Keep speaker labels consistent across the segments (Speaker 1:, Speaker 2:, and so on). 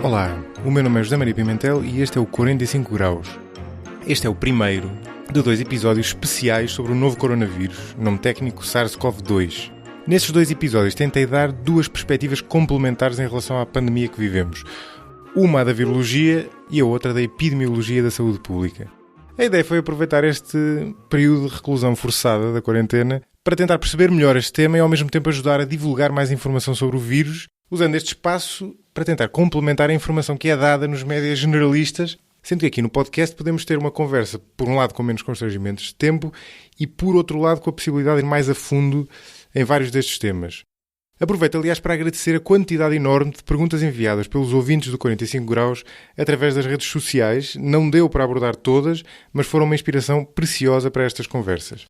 Speaker 1: Olá, o meu nome é José Maria Pimentel e este é o 45 Graus. Este é o primeiro de 2 episódios especiais sobre o novo coronavírus, nome técnico SARS-CoV-2. Nesses 2 episódios tentei dar 2 perspectivas complementares em relação à pandemia que vivemos. Uma da virologia e a outra da epidemiologia da saúde pública. A ideia foi aproveitar este período de reclusão forçada da quarentena para tentar perceber melhor este tema e ao mesmo tempo ajudar a divulgar mais informação sobre o vírus, usando este espaço para tentar complementar a informação que é dada nos médias generalistas, sendo que aqui no podcast podemos ter uma conversa, por um lado com menos constrangimentos de tempo e por outro lado com a possibilidade de ir mais a fundo em vários destes temas. Aproveito, aliás, para agradecer a quantidade enorme de perguntas enviadas pelos ouvintes do 45 Graus através das redes sociais. Não deu para abordar todas, mas foram uma inspiração preciosa para estas conversas.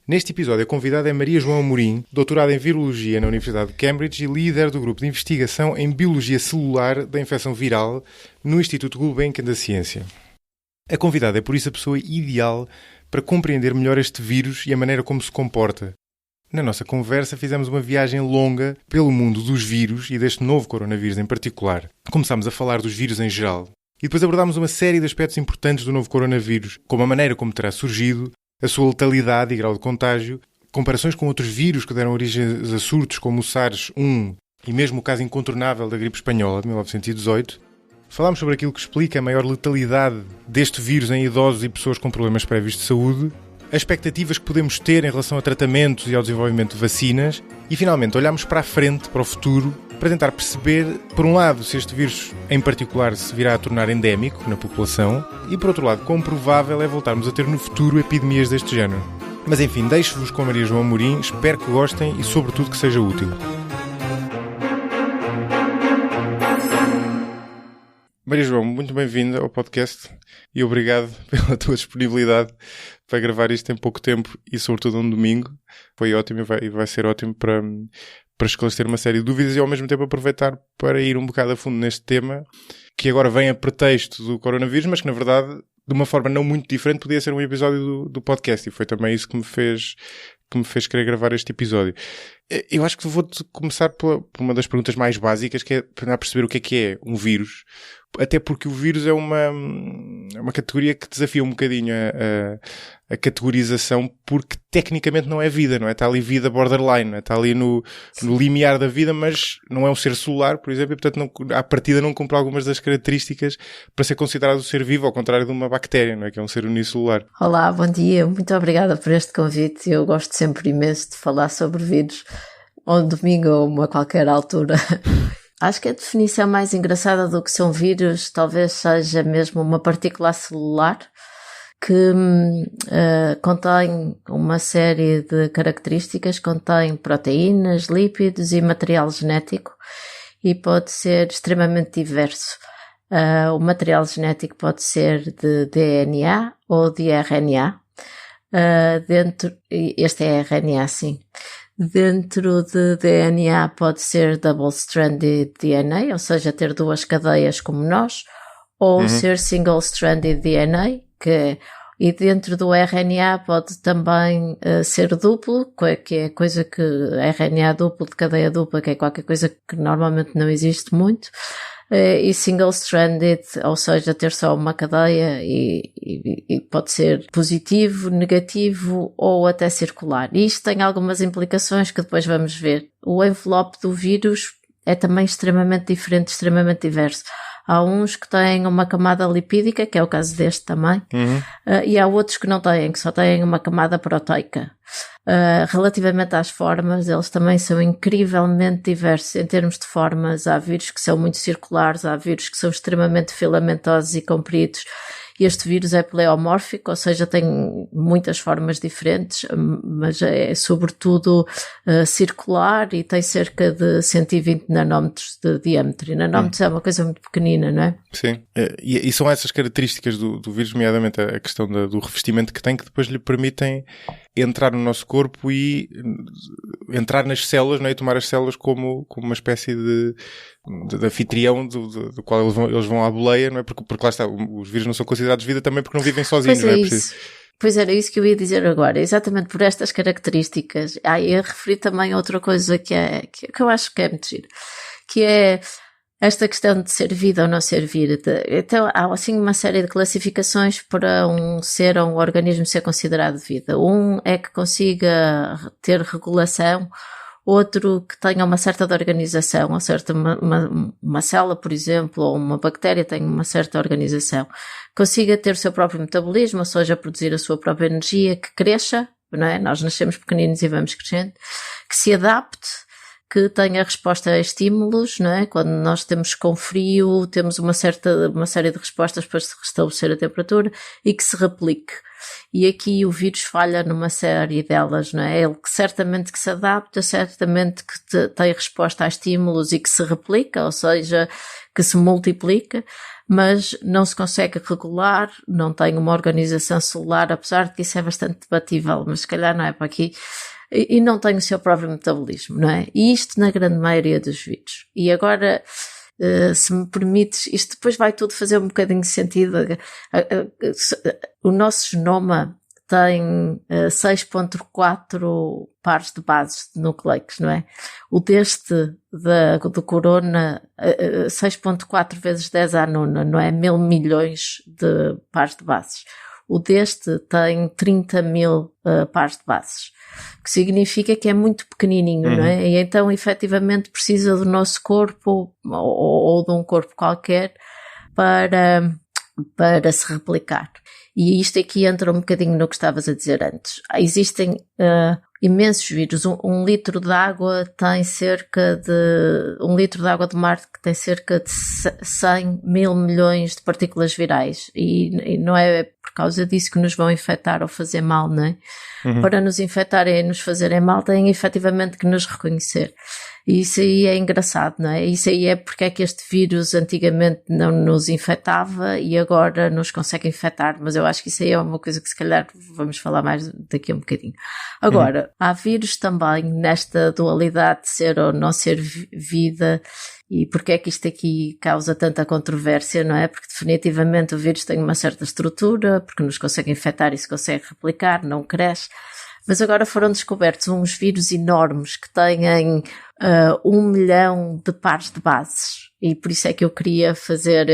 Speaker 1: Neste episódio, a convidada é Maria João Amorim, doutorada em Virologia na Universidade de Cambridge e líder do grupo de investigação em Biologia Celular da Infecção Viral no Instituto Gulbenkian da Ciência. A convidada é, por isso, a pessoa ideal para compreender melhor este vírus e a maneira como se comporta. Na nossa conversa fizemos uma viagem longa pelo mundo dos vírus e deste novo coronavírus em particular. Começámos a falar dos vírus em geral e depois abordámos uma série de aspectos importantes do novo coronavírus, como a maneira como terá surgido, a sua letalidade e grau de contágio, comparações com outros vírus que deram origem a surtos como o SARS-1 e mesmo o caso incontornável da gripe espanhola de 1918. Falámos sobre aquilo que explica a maior letalidade deste vírus em idosos e pessoas com problemas prévios de saúde, as expectativas que podemos ter em relação a tratamentos e ao desenvolvimento de vacinas e, finalmente, olhamos para a frente, para o futuro, para tentar perceber, por um lado, se este vírus, em particular, se virá a tornar endémico na população e, por outro lado, quão provável é voltarmos a ter no futuro epidemias deste género. Mas, enfim, deixo-vos com a Maria João Amorim, espero que gostem e, sobretudo, que seja útil. Maria João, muito bem-vinda ao podcast e obrigado pela tua disponibilidade para gravar isto em pouco tempo e sobretudo um domingo. Foi ótimo e vai ser ótimo para esclarecer uma série de dúvidas e ao mesmo tempo aproveitar para ir um bocado a fundo neste tema que agora vem a pretexto do coronavírus, mas que na verdade, de uma forma não muito diferente, podia ser um episódio do podcast e foi também isso que me fez querer gravar este episódio. Eu acho que vou-te começar por uma das perguntas mais básicas, que é para perceber o que é um vírus. Até porque o vírus é uma categoria que desafia um bocadinho a categorização, porque tecnicamente não é vida, não é? Está ali vida borderline, não é? Está ali no limiar da vida, mas não é um ser celular, por exemplo, e portanto à partida não cumpre algumas das características para ser considerado um ser vivo, ao contrário de uma bactéria, não é? Que é um ser unicelular.
Speaker 2: Olá, bom dia, muito obrigada por este convite. Eu gosto sempre imenso de falar sobre vírus, ou domingo ou a qualquer altura. Acho que a definição mais engraçada do que ser um vírus talvez seja mesmo uma partícula celular que contém uma série de características, contém proteínas, lípidos e material genético e pode ser extremamente diverso. O material genético pode ser de DNA ou de RNA. Este é RNA, sim. Dentro de DNA pode ser double-stranded DNA, ou seja, ter 2 cadeias como nós, ou ser single-stranded DNA, e dentro do RNA pode também ser duplo, que é coisa que RNA duplo de cadeia dupla, que é qualquer coisa que normalmente não existe muito, e single-stranded, ou seja, ter só uma cadeia e pode ser positivo, negativo ou até circular. E isto tem algumas implicações que depois vamos ver. O envelope do vírus é também extremamente diferente, extremamente diverso. Há uns que têm uma camada lipídica, que é o caso deste também, e há outros que não têm, que só têm uma camada proteica. Relativamente às formas, eles também são incrivelmente diversos. Em termos de formas, há vírus que são muito circulares, há vírus que são extremamente filamentosos e compridos. Este vírus é pleomórfico, ou seja, tem muitas formas diferentes, mas é sobretudo circular e tem cerca de 120 nanómetros de diâmetro. E nanómetros é uma coisa muito pequenina, não é?
Speaker 1: Sim, e são essas características do vírus, nomeadamente a questão do revestimento que tem, que depois lhe permitem entrar no nosso corpo e entrar nas células, não é? E tomar as células como uma espécie de anfitrião do qual eles vão à boleia, não é? Porque lá está, os vírus não são considerados vida também porque não vivem sozinhos,
Speaker 2: Pois é,
Speaker 1: não é?
Speaker 2: isso. Pois era isso que eu ia dizer agora, exatamente por estas características. Eu referi também a outra coisa que eu acho que é muito giro, que é esta questão de ser vida ou não ser vida. Então, há assim uma série de classificações para um ser ou um organismo ser considerado vida. Um é que consiga ter regulação, outro que tenha uma certa de organização, ou seja, uma célula, por exemplo, ou uma bactéria tem uma certa organização, consiga ter o seu próprio metabolismo, ou seja, produzir a sua própria energia, que cresça, não é? Nós nascemos pequeninos e vamos crescendo, que se adapte, que tenha resposta a estímulos, não é? Quando nós temos com frio, temos uma série de respostas para se restabelecer a temperatura e que se replique. E aqui o vírus falha numa série delas, não é? Ele que certamente que se adapta, certamente que tem resposta a estímulos e que se replica, ou seja, que se multiplica, mas não se consegue regular, não tem uma organização celular, apesar de que isso é bastante debatível, mas se calhar não é para aqui. E não tem o seu próprio metabolismo, não é? E isto na grande maioria dos vírus. E agora, se me permites, isto depois vai tudo fazer um bocadinho de sentido. O nosso genoma tem 6.4 pares de bases nucleicos, não é? O do corona, 6.4 vezes 10 à nona, não é? 1.000 milhões de pares de bases. O deste tem 30 mil pares de bases, que significa que é muito pequenininho, não é? E então, efetivamente, precisa do nosso corpo, ou de um corpo qualquer, para se replicar. E isto aqui entra um bocadinho no que estavas a dizer antes. Existem imensos vírus. Um litro de água tem um litro de água de mar que tem cerca de 100 mil milhões de partículas virais. E não é por causa disso que nos vão infectar ou fazer mal, não é? Para nos infectarem e nos fazerem mal, têm efetivamente que nos reconhecer. E isso aí é engraçado, não é? Isso aí é porque é que este vírus antigamente não nos infectava e agora nos consegue infectar, mas eu acho que isso aí é uma coisa que se calhar vamos falar mais daqui a um bocadinho. Agora, há vírus também nesta dualidade de ser ou não ser vida. E porque é que isto aqui causa tanta controvérsia, não é? Porque definitivamente o vírus tem uma certa estrutura, porque nos consegue infectar e se consegue replicar, não cresce. Mas agora foram descobertos uns vírus enormes que têm 1 milhão de pares de bases. E por isso é que eu queria fazer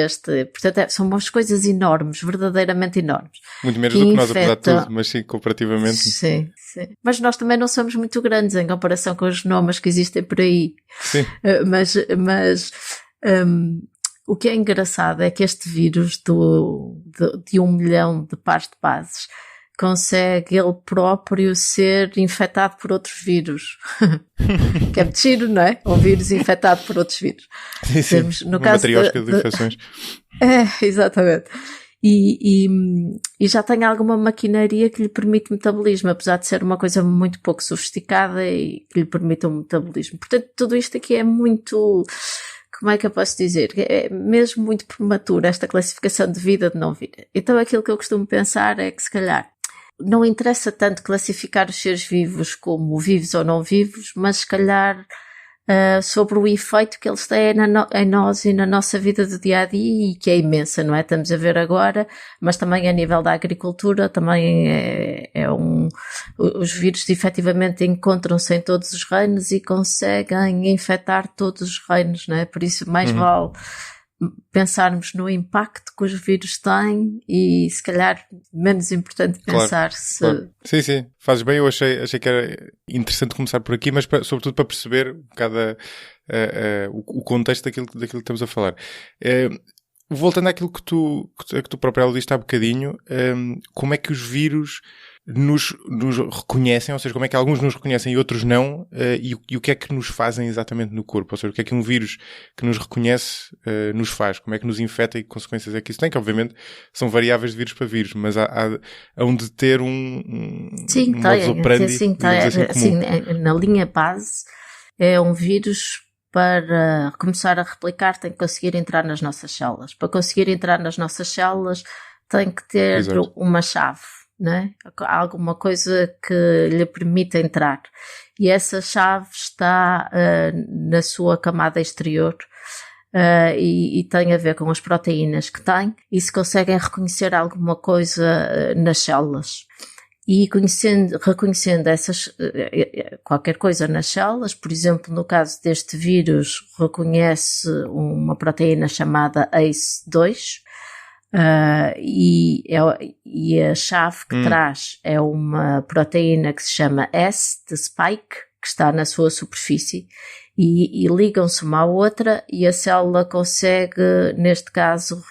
Speaker 2: Portanto, são umas coisas enormes, verdadeiramente enormes.
Speaker 1: Muito menos do que nós, apesar de tudo, mas sim, comparativamente.
Speaker 2: Sim, sim. Mas nós também não somos muito grandes em comparação com os genomas que existem por aí.
Speaker 1: Sim.
Speaker 2: O que é engraçado é que este vírus de 1 milhão de pares de bases consegue ele próprio ser infectado por outros vírus. Que é muito giro, não é? Um vírus infectado por outros vírus.
Speaker 1: Sim, sim.
Speaker 2: Temos, no caso
Speaker 1: matriosca de infecções.
Speaker 2: Exatamente. E já tem alguma maquinaria que lhe permite metabolismo, apesar de ser uma coisa muito pouco sofisticada e que lhe permite um metabolismo. Portanto, tudo isto aqui é muito... Como é que eu posso dizer? É mesmo muito prematuro esta classificação de vida de não vida. Então aquilo que eu costumo pensar é que se calhar não interessa tanto classificar os seres vivos como vivos ou não vivos, mas se calhar sobre o efeito que eles têm em nós e na nossa vida do dia a dia, e que é imensa, não é? Estamos a ver agora, mas também a nível da agricultura, também os vírus efetivamente encontram-se em todos os reinos e conseguem infectar todos os reinos, não é? Por isso mais vale pensarmos no impacto que os vírus têm e se calhar menos importante pensar
Speaker 1: Claro. Sim, sim, fazes bem. Eu achei que era interessante começar por aqui, mas sobretudo para perceber o contexto daquilo que estamos a falar. Voltando àquilo que tu próprio diste há bocadinho, como é que os vírus nos reconhecem, ou seja, como é que alguns nos reconhecem e outros não, e o que é que nos fazem exatamente no corpo, ou seja, o que é que um vírus que nos reconhece nos faz, como é que nos infecta e que consequências é que isso tem, que obviamente são variáveis de vírus para vírus, mas há de ter um modus operandi,
Speaker 2: assim, na linha base é um vírus para começar a replicar tem que conseguir entrar nas nossas células. Para conseguir entrar nas nossas células tem que ter uma chave. não é? Alguma coisa que lhe permita entrar. E essa chave está na sua camada exterior e tem a ver com as proteínas que tem e se conseguem reconhecer alguma coisa nas células. E reconhecendo qualquer coisa nas células, por exemplo, no caso deste vírus, reconhece uma proteína chamada ACE2, e a chave que traz é uma proteína que se chama S, de spike, que está na sua superfície, e ligam-se uma à outra e a célula consegue, neste caso,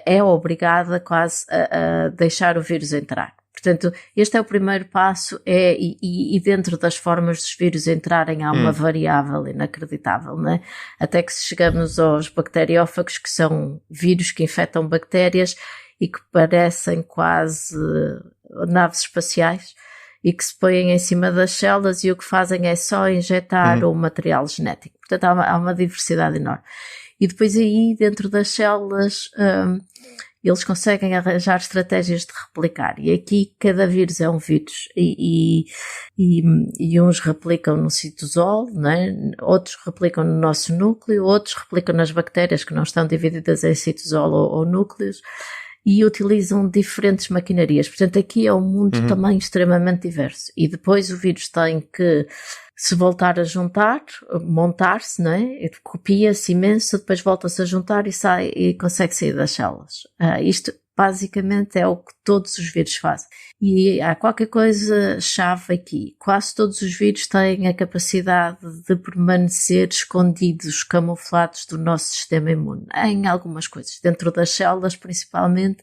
Speaker 2: é obrigada quase a deixar o vírus entrar. Portanto, este é o primeiro passo, e dentro das formas dos vírus entrarem há uma variável inacreditável, não é? Até que chegamos aos bacteriófagos, que são vírus que infectam bactérias e que parecem quase naves espaciais e que se põem em cima das células e o que fazem é só injetar o material genético. Portanto, há uma diversidade enorme. E depois aí, dentro das células, eles conseguem arranjar estratégias de replicar. E aqui cada vírus é um vírus. E uns replicam no citosol, não é? Outros replicam no nosso núcleo, outros replicam nas bactérias que não estão divididas em citosol ou núcleos. E utilizam diferentes maquinarias. Portanto, aqui é um mundo também extremamente diverso. E depois o vírus tem que se voltar a juntar, montar-se, não é? Copia-se imenso, depois volta-se a juntar e sai e consegue sair das células. Isto basicamente é o que todos os vírus fazem. E há qualquer coisa chave aqui. Quase todos os vírus têm a capacidade de permanecer escondidos, camuflados do nosso sistema imune, em algumas coisas. Dentro das células, principalmente,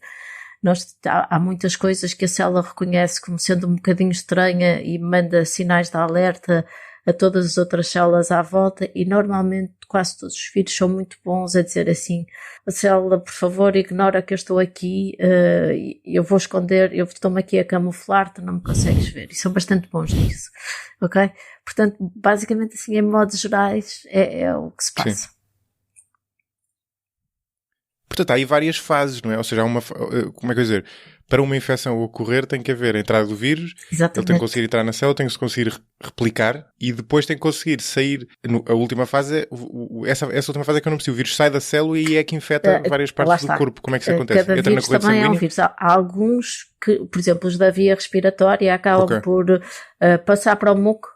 Speaker 2: há muitas coisas que a célula reconhece como sendo um bocadinho estranha e manda sinais de alerta a todas as outras células à volta, e normalmente quase todos os vírus são muito bons a dizer assim: a célula, por favor, ignora que eu estou aqui, eu vou esconder, eu estou-me aqui a camuflar, tu não me consegues ver. E são bastante bons nisso, ok? Portanto, basicamente assim, em modos gerais, é o que se passa.
Speaker 1: Sim. Portanto, há aí várias fases, não é? Ou seja, há como é que eu dizer? Para uma infecção ocorrer tem que haver a entrada do vírus,
Speaker 2: Exatamente.
Speaker 1: Ele tem que conseguir entrar na célula, tem que conseguir replicar e depois tem que conseguir sair. A última fase, essa última fase é que eu não percebo. O vírus sai da célula e é que infecta várias partes do corpo. Como é que isso acontece?
Speaker 2: Cada
Speaker 1: Entra
Speaker 2: vírus
Speaker 1: na corrente
Speaker 2: também
Speaker 1: sanguínea?
Speaker 2: é um vírus. Há alguns que, por exemplo, os da via respiratória acabam por passar para o muco.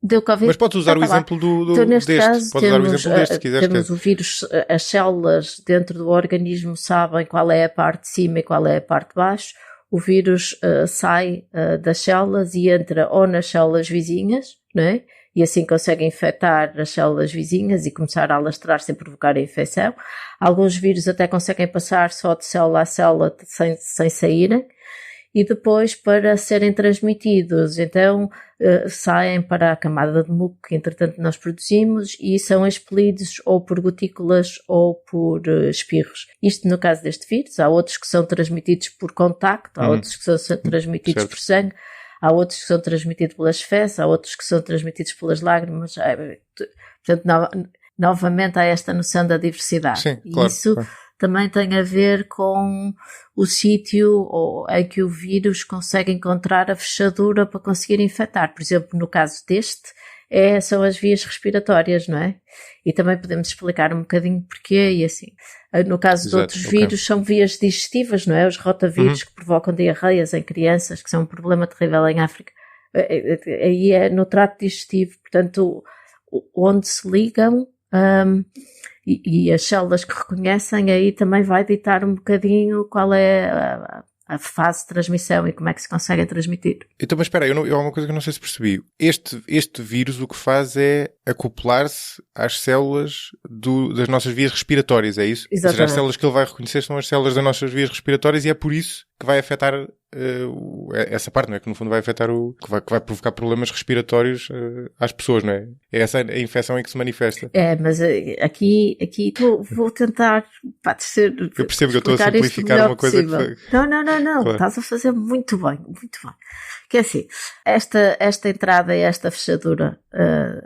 Speaker 2: Deu Covid.
Speaker 1: Mas podes usar o exemplo
Speaker 2: então, neste
Speaker 1: deste.
Speaker 2: caso,
Speaker 1: Podes usar o exemplo deste, se quiseres.
Speaker 2: Temos o vírus, as células dentro do organismo sabem qual é a parte de cima e qual é a parte de baixo. O vírus sai das células e entra ou nas células vizinhas, não é? E assim consegue infectar as células vizinhas e começar a alastrar sem provocar a infecção. Alguns vírus até conseguem passar só de célula a célula sem saírem. E depois, para serem transmitidos, então saem para a camada de muco que entretanto nós produzimos e são expelidos ou por gotículas ou por espirros. Isto no caso deste vírus. Há outros que são transmitidos por contacto, há outros que são transmitidos por sangue, há outros que são transmitidos pelas fezes, há outros que são transmitidos pelas lágrimas. Portanto, novamente há esta noção da diversidade.
Speaker 1: Sim,
Speaker 2: e
Speaker 1: claro,
Speaker 2: isso também tem a ver com o sítio em que o vírus consegue encontrar a fechadura para conseguir infectar. Por exemplo, no caso deste, são as vias respiratórias, não é? E também podemos explicar um bocadinho porquê e assim. No caso de outros vírus, são vias digestivas, não é? Os rotavírus que provocam diarreias em crianças, que são um problema terrível em África. Aí é no trato digestivo, portanto, onde se ligam... E as células que reconhecem aí também vai ditar um bocadinho qual é a fase de transmissão e como é que se consegue transmitir.
Speaker 1: Então, mas espera, há uma coisa que eu não sei se percebi. Este vírus o que faz é acoplar-se às células das nossas vias respiratórias, é isso?
Speaker 2: Exatamente.
Speaker 1: Ou seja, as células que ele vai reconhecer são as células das nossas vias respiratórias e é por isso que vai afetar essa parte, não é? Que no fundo vai afetar que vai provocar problemas respiratórios às pessoas, não é? É essa a infecção em que se manifesta.
Speaker 2: Mas aqui vou tentar
Speaker 1: eu percebo que eu estou a simplificar uma coisa
Speaker 2: possível. Que foi... Não. Claro. Estás a fazer muito bem. Que é assim, esta entrada e esta fechadura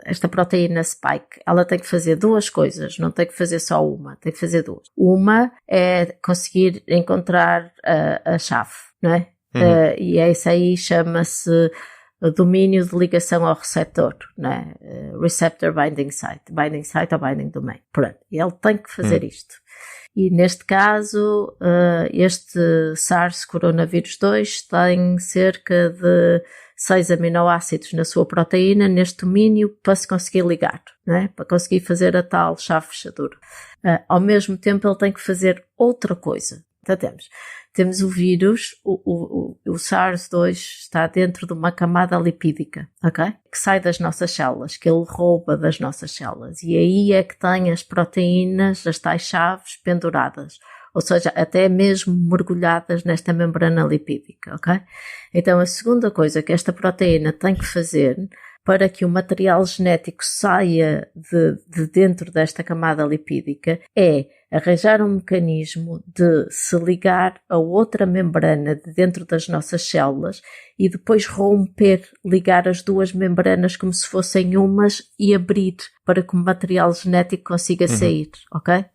Speaker 2: esta proteína spike, ela tem que fazer duas coisas, não tem que fazer só uma, tem que fazer duas. Uma é conseguir encontrar a chave, não é? E esse aí chama-se domínio de ligação ao receptor, não é? Receptor binding site ou binding domain. Pronto, ele tem que fazer isto. E neste caso, este SARS coronavírus 2 tem cerca de 6 aminoácidos na sua proteína, neste domínio, para se conseguir ligar, não é? Para conseguir fazer a tal chave fechadura. Ao mesmo tempo, ele tem que fazer outra coisa. Então temos o vírus, o SARS-2 está dentro de uma camada lipídica, ok? Que sai das nossas células, que ele rouba das nossas células. E aí é que tem as proteínas, as tais chaves penduradas. Ou seja, até mesmo mergulhadas nesta membrana lipídica, ok? Então a segunda coisa que esta proteína tem que fazer para que o material genético saia de dentro desta camada lipídica é arranjar um mecanismo de se ligar a outra membrana de dentro das nossas células e depois romper, ligar as duas membranas como se fossem umas e abrir para que o material genético consiga sair, ok?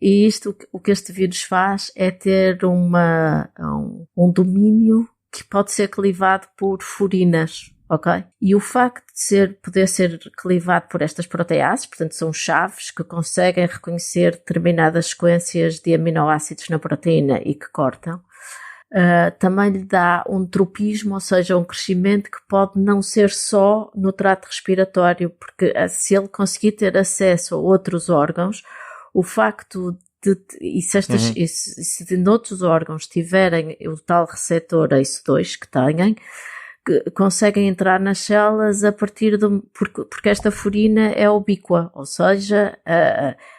Speaker 2: E isto, o que este vírus faz é ter um domínio que pode ser clivado por furinas, ok? E o facto de poder ser clivado por estas proteases, portanto são chaves que conseguem reconhecer determinadas sequências de aminoácidos na proteína e que cortam, também lhe dá um tropismo, ou seja, um crescimento que pode não ser só no trato respiratório, porque se ele conseguir ter acesso a outros órgãos, o facto se noutros órgãos tiverem o tal receptor ACE2 que têm, que conseguem entrar nas células a partir porque esta furina é ubíqua, ou seja,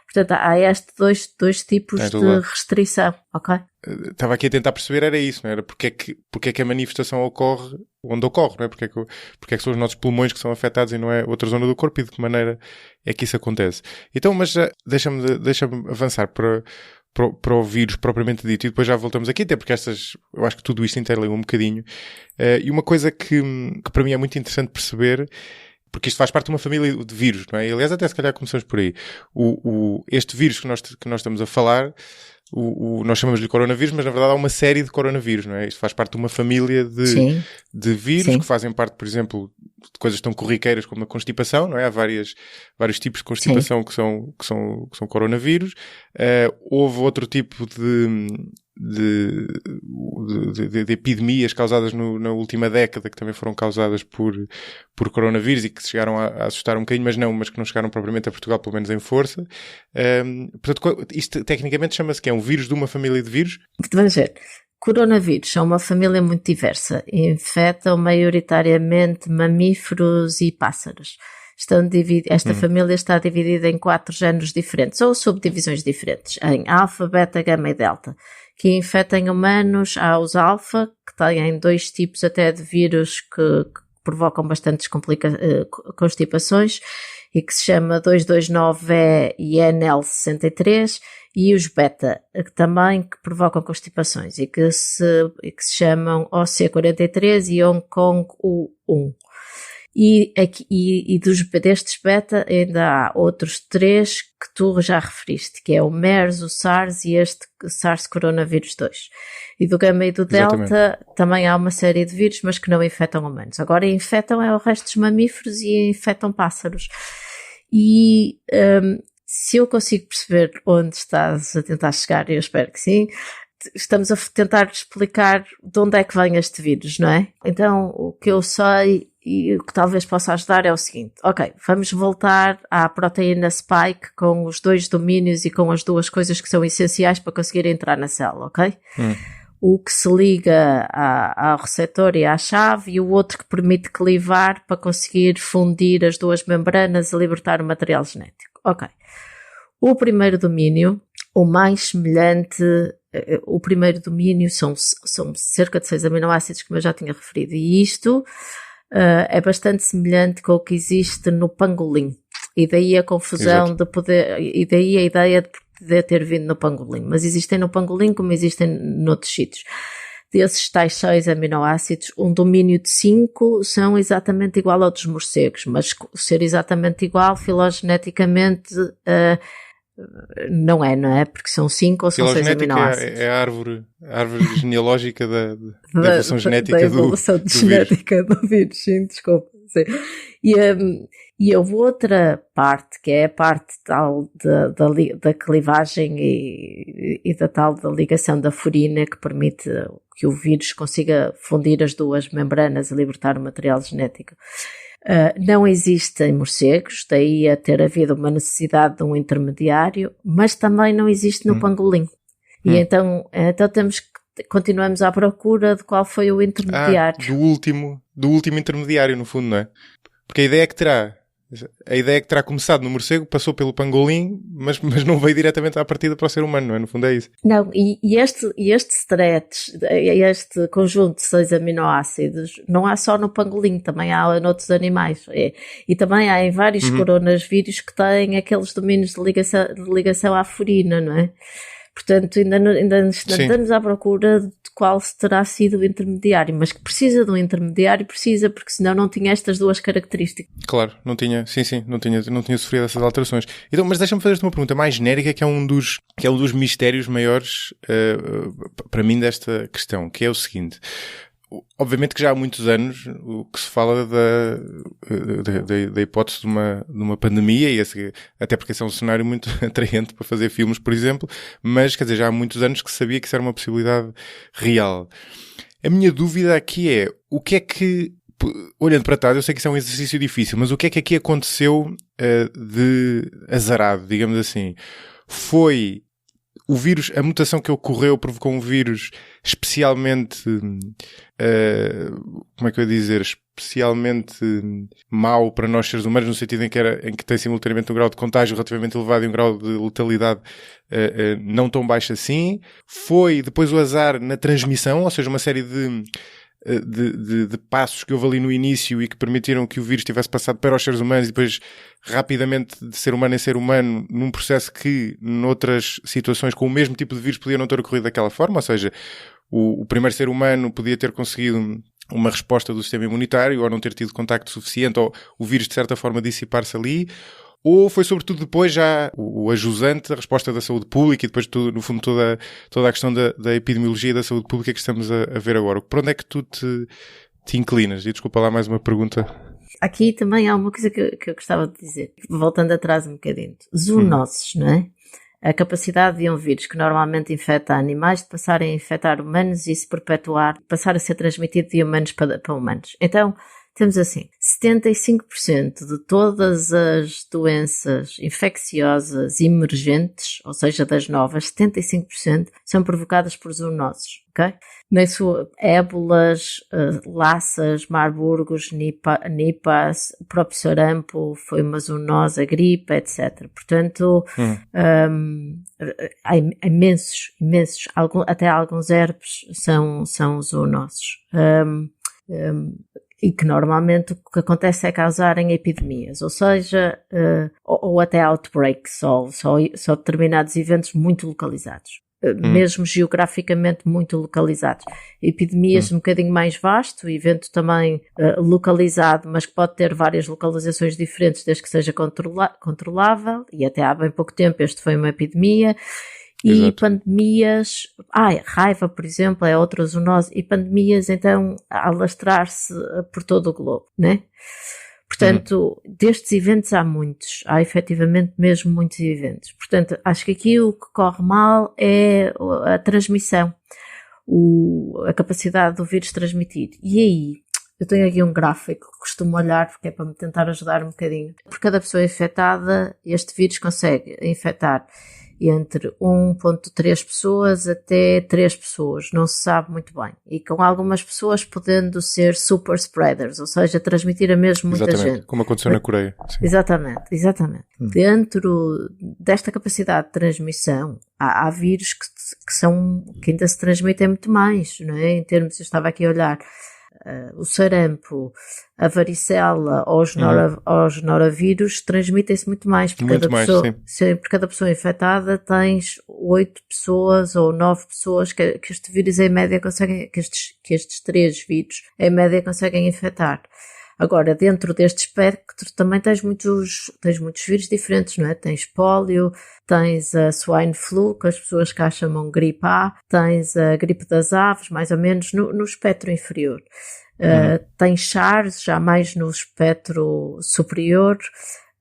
Speaker 2: portanto há estes dois tipos de restrição, ok?
Speaker 1: Estava aqui a tentar perceber, era isso, não era? Porque é que a manifestação ocorre onde ocorre, não é? Porque é que são os nossos pulmões que são afetados e não é outra zona do corpo, e de que maneira é que isso acontece. Então, mas deixa-me avançar para o vírus propriamente dito, e depois já voltamos aqui, até porque eu acho que tudo isto interliga um bocadinho. E uma coisa que para mim é muito interessante perceber, porque isto faz parte de uma família de vírus, não é? E, aliás, até se calhar começamos por aí. Este vírus que nós estamos a falar, nós chamamos-lhe coronavírus, mas na verdade há uma série de coronavírus, não é? Isto faz parte de uma família de vírus. Sim. Que fazem parte, por exemplo, de coisas tão corriqueiras como a constipação, não é? Há vários tipos de constipação que são coronavírus. Houve outro tipo de epidemias causadas na última década que também foram causadas por coronavírus e que chegaram a assustar um bocadinho, mas que não chegaram propriamente a Portugal, pelo menos em força. Portanto, isto tecnicamente chama-se que é um vírus de uma família de vírus?
Speaker 2: Vamos ver. Coronavírus são uma família muito diversa. Infectam maioritariamente mamíferos e pássaros. Esta família está dividida em 4 géneros diferentes, ou subdivisões diferentes, em alfa, beta, gama e delta, que infectam humanos. Há os alfa, que têm 2 tipos até de vírus que provocam bastantes constipações, e que se chama 229E e NL63, e os beta, que também provocam constipações, e que se chamam OC43 e Hong Kong U1. E destes beta ainda há outros 3 que tu já referiste, que é o MERS, o SARS e este SARS coronavírus 2. E do gama e do delta também há uma série de vírus, mas que não infectam humanos. Agora infectam o resto dos mamíferos e infectam pássaros. E se eu consigo perceber onde estás a tentar chegar, eu espero que sim, estamos a tentar explicar de onde é que vem este vírus, não é? Então, o que eu sei e o que talvez possa ajudar é o seguinte: ok, vamos voltar à proteína spike com os 2 domínios e com as 2 coisas que são essenciais para conseguir entrar na célula, ok? O que se liga ao receptor e à chave, e o outro que permite clivar para conseguir fundir as 2 membranas e libertar o material genético. Ok. O primeiro domínio, o mais semelhante, o primeiro domínio são cerca de 6 aminoácidos, como eu já tinha referido, e isto é bastante semelhante com o que existe no pangolim. E daí a confusão e daí a ideia de poder ter vindo no pangolim. Mas existem no pangolim como existem noutros sítios. desses tais 6 aminoácidos, um domínio de 5 são exatamente igual ao dos morcegos, mas ser exatamente igual filogeneticamente não é? Porque são 5 ou são 6 aminoácidos.
Speaker 1: É a árvore genealógica da evolução genética
Speaker 2: da evolução genética do vírus, sim, desculpa. Sim. E houve outra parte, que é a parte tal da clivagem e da tal da ligação da furina, que permite que o vírus consiga fundir as duas membranas e libertar o material genético. Não existe em morcegos, daí a ter havido uma necessidade de um intermediário, mas também não existe no pangolim. E então continuamos à procura de qual foi o intermediário.
Speaker 1: Do último intermediário, no fundo, não é? Porque a ideia é que terá começado no morcego, passou pelo pangolim, mas não veio diretamente à partida para o ser humano, não é? No fundo é isso.
Speaker 2: Não, e este stretch, este conjunto de 6 aminoácidos, não há só no pangolim, também há noutros animais. E também há em vários coronavírus que têm aqueles domínios de ligação à furina, não é? Portanto, ainda estamos à procura de qual terá sido o intermediário, mas que precisa de um intermediário, porque senão não tinha estas duas características.
Speaker 1: Claro, não tinha sofrido essas alterações. Então, mas deixa-me fazer-te uma pergunta mais genérica, que é um dos mistérios maiores para mim desta questão, que é o seguinte. Obviamente que já há muitos anos o que se fala da hipótese de uma pandemia, e até porque esse é um cenário muito atraente para fazer filmes, por exemplo, mas quer dizer, já há muitos anos que se sabia que isso era uma possibilidade real. A minha dúvida aqui é, o que é que, olhando para trás, eu sei que isso é um exercício difícil, mas o que é que aqui aconteceu de azarado, digamos assim? Foi o vírus, a mutação que ocorreu provocou um vírus especialmente, como é que eu ia dizer, especialmente mau para nós seres humanos, no sentido em que tem simultaneamente um grau de contágio relativamente elevado e um grau de letalidade não tão baixo assim. Foi depois o azar na transmissão, ou seja, uma série de passos que houve ali no início e que permitiram que o vírus tivesse passado para os seres humanos e depois rapidamente de ser humano em ser humano, num processo que noutras situações com o mesmo tipo de vírus podia não ter ocorrido daquela forma, ou seja, o primeiro ser humano podia ter conseguido uma resposta do sistema imunitário ou não ter tido contacto suficiente ou o vírus de certa forma dissipar-se ali. Ou foi sobretudo depois já o ajusante, a resposta da saúde pública e depois tudo, no fundo toda a questão da epidemiologia e da saúde pública que estamos a ver agora. Por onde é que tu te inclinas? E desculpa lá mais uma pergunta.
Speaker 2: Aqui também há uma coisa que eu gostava de dizer, voltando atrás um bocadinho. Zoonoses, não é? A capacidade de um vírus que normalmente infecta animais de passar a infectar humanos e se perpetuar, passar a ser transmitido de humanos para humanos. Então, temos assim, 75% de todas as doenças infecciosas emergentes, ou seja, das novas, 75% são provocadas por zoonoses, ok? Na sua, ébolas, laças, marburgos, nipas, o próprio sarampo foi uma zoonose, a gripe, etc. Portanto, há imensos, até alguns herpes são zoonoses. E que normalmente o que acontece é causarem epidemias, ou seja, ou até outbreaks, só determinados eventos muito localizados, mesmo geograficamente muito localizados. Epidemias um bocadinho mais vasto, evento também localizado, mas que pode ter várias localizações diferentes desde que seja controlável, e até há bem pouco tempo este foi uma epidemia. E exato. Pandemias, raiva, por exemplo, é outra zoonose, e pandemias, então, a alastrar-se por todo o globo, né? Portanto, destes eventos há muitos, há efetivamente mesmo muitos eventos. Portanto, acho que aqui o que corre mal é a transmissão, a capacidade do vírus transmitir. E aí, eu tenho aqui um gráfico que costumo olhar, porque é para me tentar ajudar um bocadinho. Por cada pessoa infectada, este vírus consegue infectar entre 1.3 pessoas até 3 pessoas, não se sabe muito bem. E com algumas pessoas podendo ser super spreaders, ou seja, transmitir a mesmo muita gente.
Speaker 1: Como aconteceu na Coreia. Sim.
Speaker 2: Exatamente. Dentro desta capacidade de transmissão, há vírus que ainda se transmitem muito mais, não é? Em termos, eu estava aqui a olhar, o sarampo, a varicela ou os noravírus transmitem-se muito mais, porque por cada pessoa infectada tens 8 pessoas ou 9 pessoas que este vírus em média conseguem, que estes 3 vírus em média conseguem infectar. Agora, dentro deste espectro também tens muitos vírus diferentes, não é? Tens pólio, tens a swine flu, que as pessoas cá chamam gripe A, tens a gripe das aves, mais ou menos no espectro inferior. Tens SARS, já mais no espectro superior,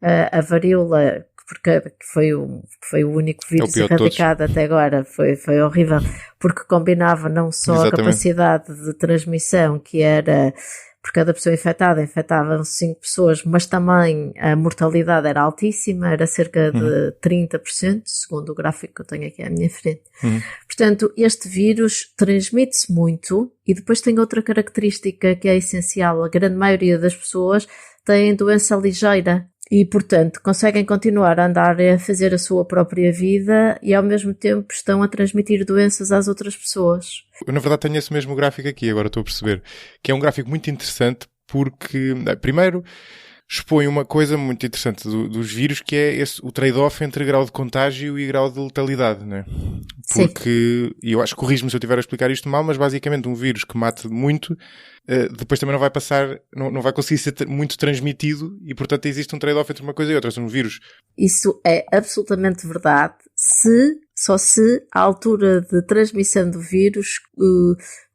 Speaker 2: a varíola, porque foi o único vírus erradicado até agora, foi horrível, porque combinava não só a capacidade de transmissão, que era... Por cada pessoa infectada, infectavam 5 pessoas, mas também a mortalidade era altíssima, era cerca de 30%, segundo o gráfico que eu tenho aqui à minha frente. Portanto, este vírus transmite-se muito e depois tem outra característica que é essencial. A grande maioria das pessoas tem doença ligeira e, portanto, conseguem continuar a andar a fazer a sua própria vida e, ao mesmo tempo, estão a transmitir doenças às outras pessoas.
Speaker 1: Eu, na verdade, tenho esse mesmo gráfico aqui, agora estou a perceber, que é um gráfico muito interessante porque, primeiro, expõe uma coisa muito interessante dos vírus, que é o trade-off entre grau de contágio e grau de letalidade, não é? Porque, e eu acho que corrijo-me se eu estiver a explicar isto mal, mas basicamente um vírus que mate muito, depois também não vai passar, não vai conseguir ser muito transmitido e, portanto, existe um trade-off entre uma coisa e outra. São vírus.
Speaker 2: Isso é absolutamente verdade, só se a altura de transmissão do vírus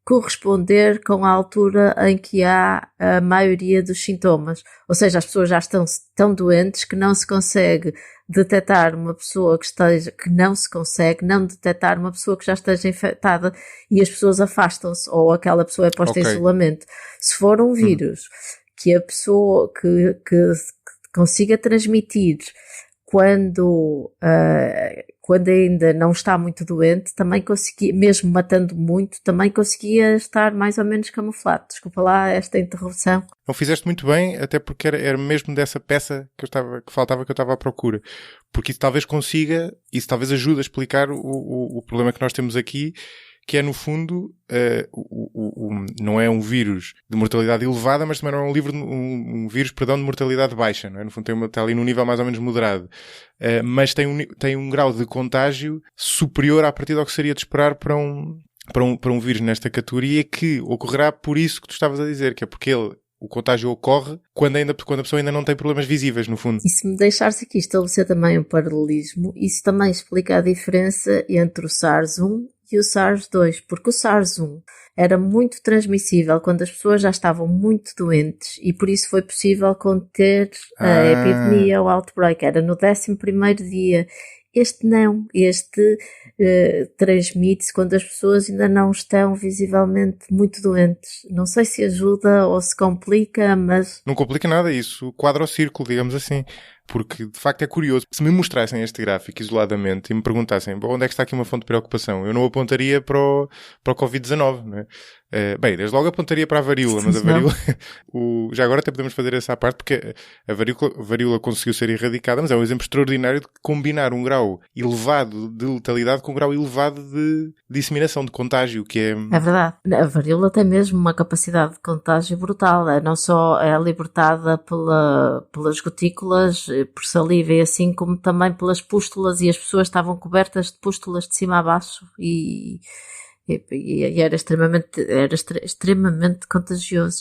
Speaker 2: corresponder com a altura em que há a maioria dos sintomas. Ou seja, as pessoas já estão tão doentes que não se consegue detectar uma pessoa que não se consegue não detectar uma pessoa que já esteja infectada e as pessoas afastam-se ou aquela pessoa é posta em isolamento. Se for um vírus que a pessoa que consiga transmitir quando ainda não está muito doente, também conseguia, mesmo matando muito, também conseguia estar mais ou menos camuflado. Desculpa lá esta interrupção.
Speaker 1: Não fizeste muito bem, até porque era mesmo dessa peça que faltava que eu estava à procura. Porque isso talvez ajude a explicar o problema que nós temos aqui, que é, no fundo, não é um vírus de mortalidade elevada, mas também não é um vírus de mortalidade baixa, não é? No fundo está ali num nível mais ou menos moderado. Mas tem um grau de contágio superior à partida ao que seria de esperar para um vírus nesta categoria, que ocorrerá por isso que tu estavas a dizer, que é porque o contágio ocorre quando a pessoa ainda não tem problemas visíveis, no fundo.
Speaker 2: E se me deixares aqui estabelecer também um paralelismo, isso também explica a diferença entre o SARS-1 e o SARS-2, porque o SARS-1 era muito transmissível quando as pessoas já estavam muito doentes e por isso foi possível conter a epidemia, o outbreak, era no 11º dia. Este não, transmite-se quando as pessoas ainda não estão visivelmente muito doentes. Não sei se ajuda ou se complica, mas...
Speaker 1: Não complica nada isso, quadra o círculo, digamos assim. Porque, de facto, é curioso. Se me mostrassem este gráfico isoladamente e me perguntassem onde é que está aqui uma fonte de preocupação, eu não apontaria para o Covid-19, não é? Bem, desde logo apontaria para a varíola, mas a varíola... já agora até podemos fazer essa parte, porque a varíola conseguiu ser erradicada, mas é um exemplo extraordinário de combinar um grau elevado de letalidade com um grau elevado de disseminação, de contágio, que é...
Speaker 2: É verdade. A varíola tem mesmo uma capacidade de contágio brutal. Não só é libertada pelas gotículas, por saliva e assim, como também pelas pústulas, e as pessoas estavam cobertas de pústulas de cima a baixo e era extremamente contagioso,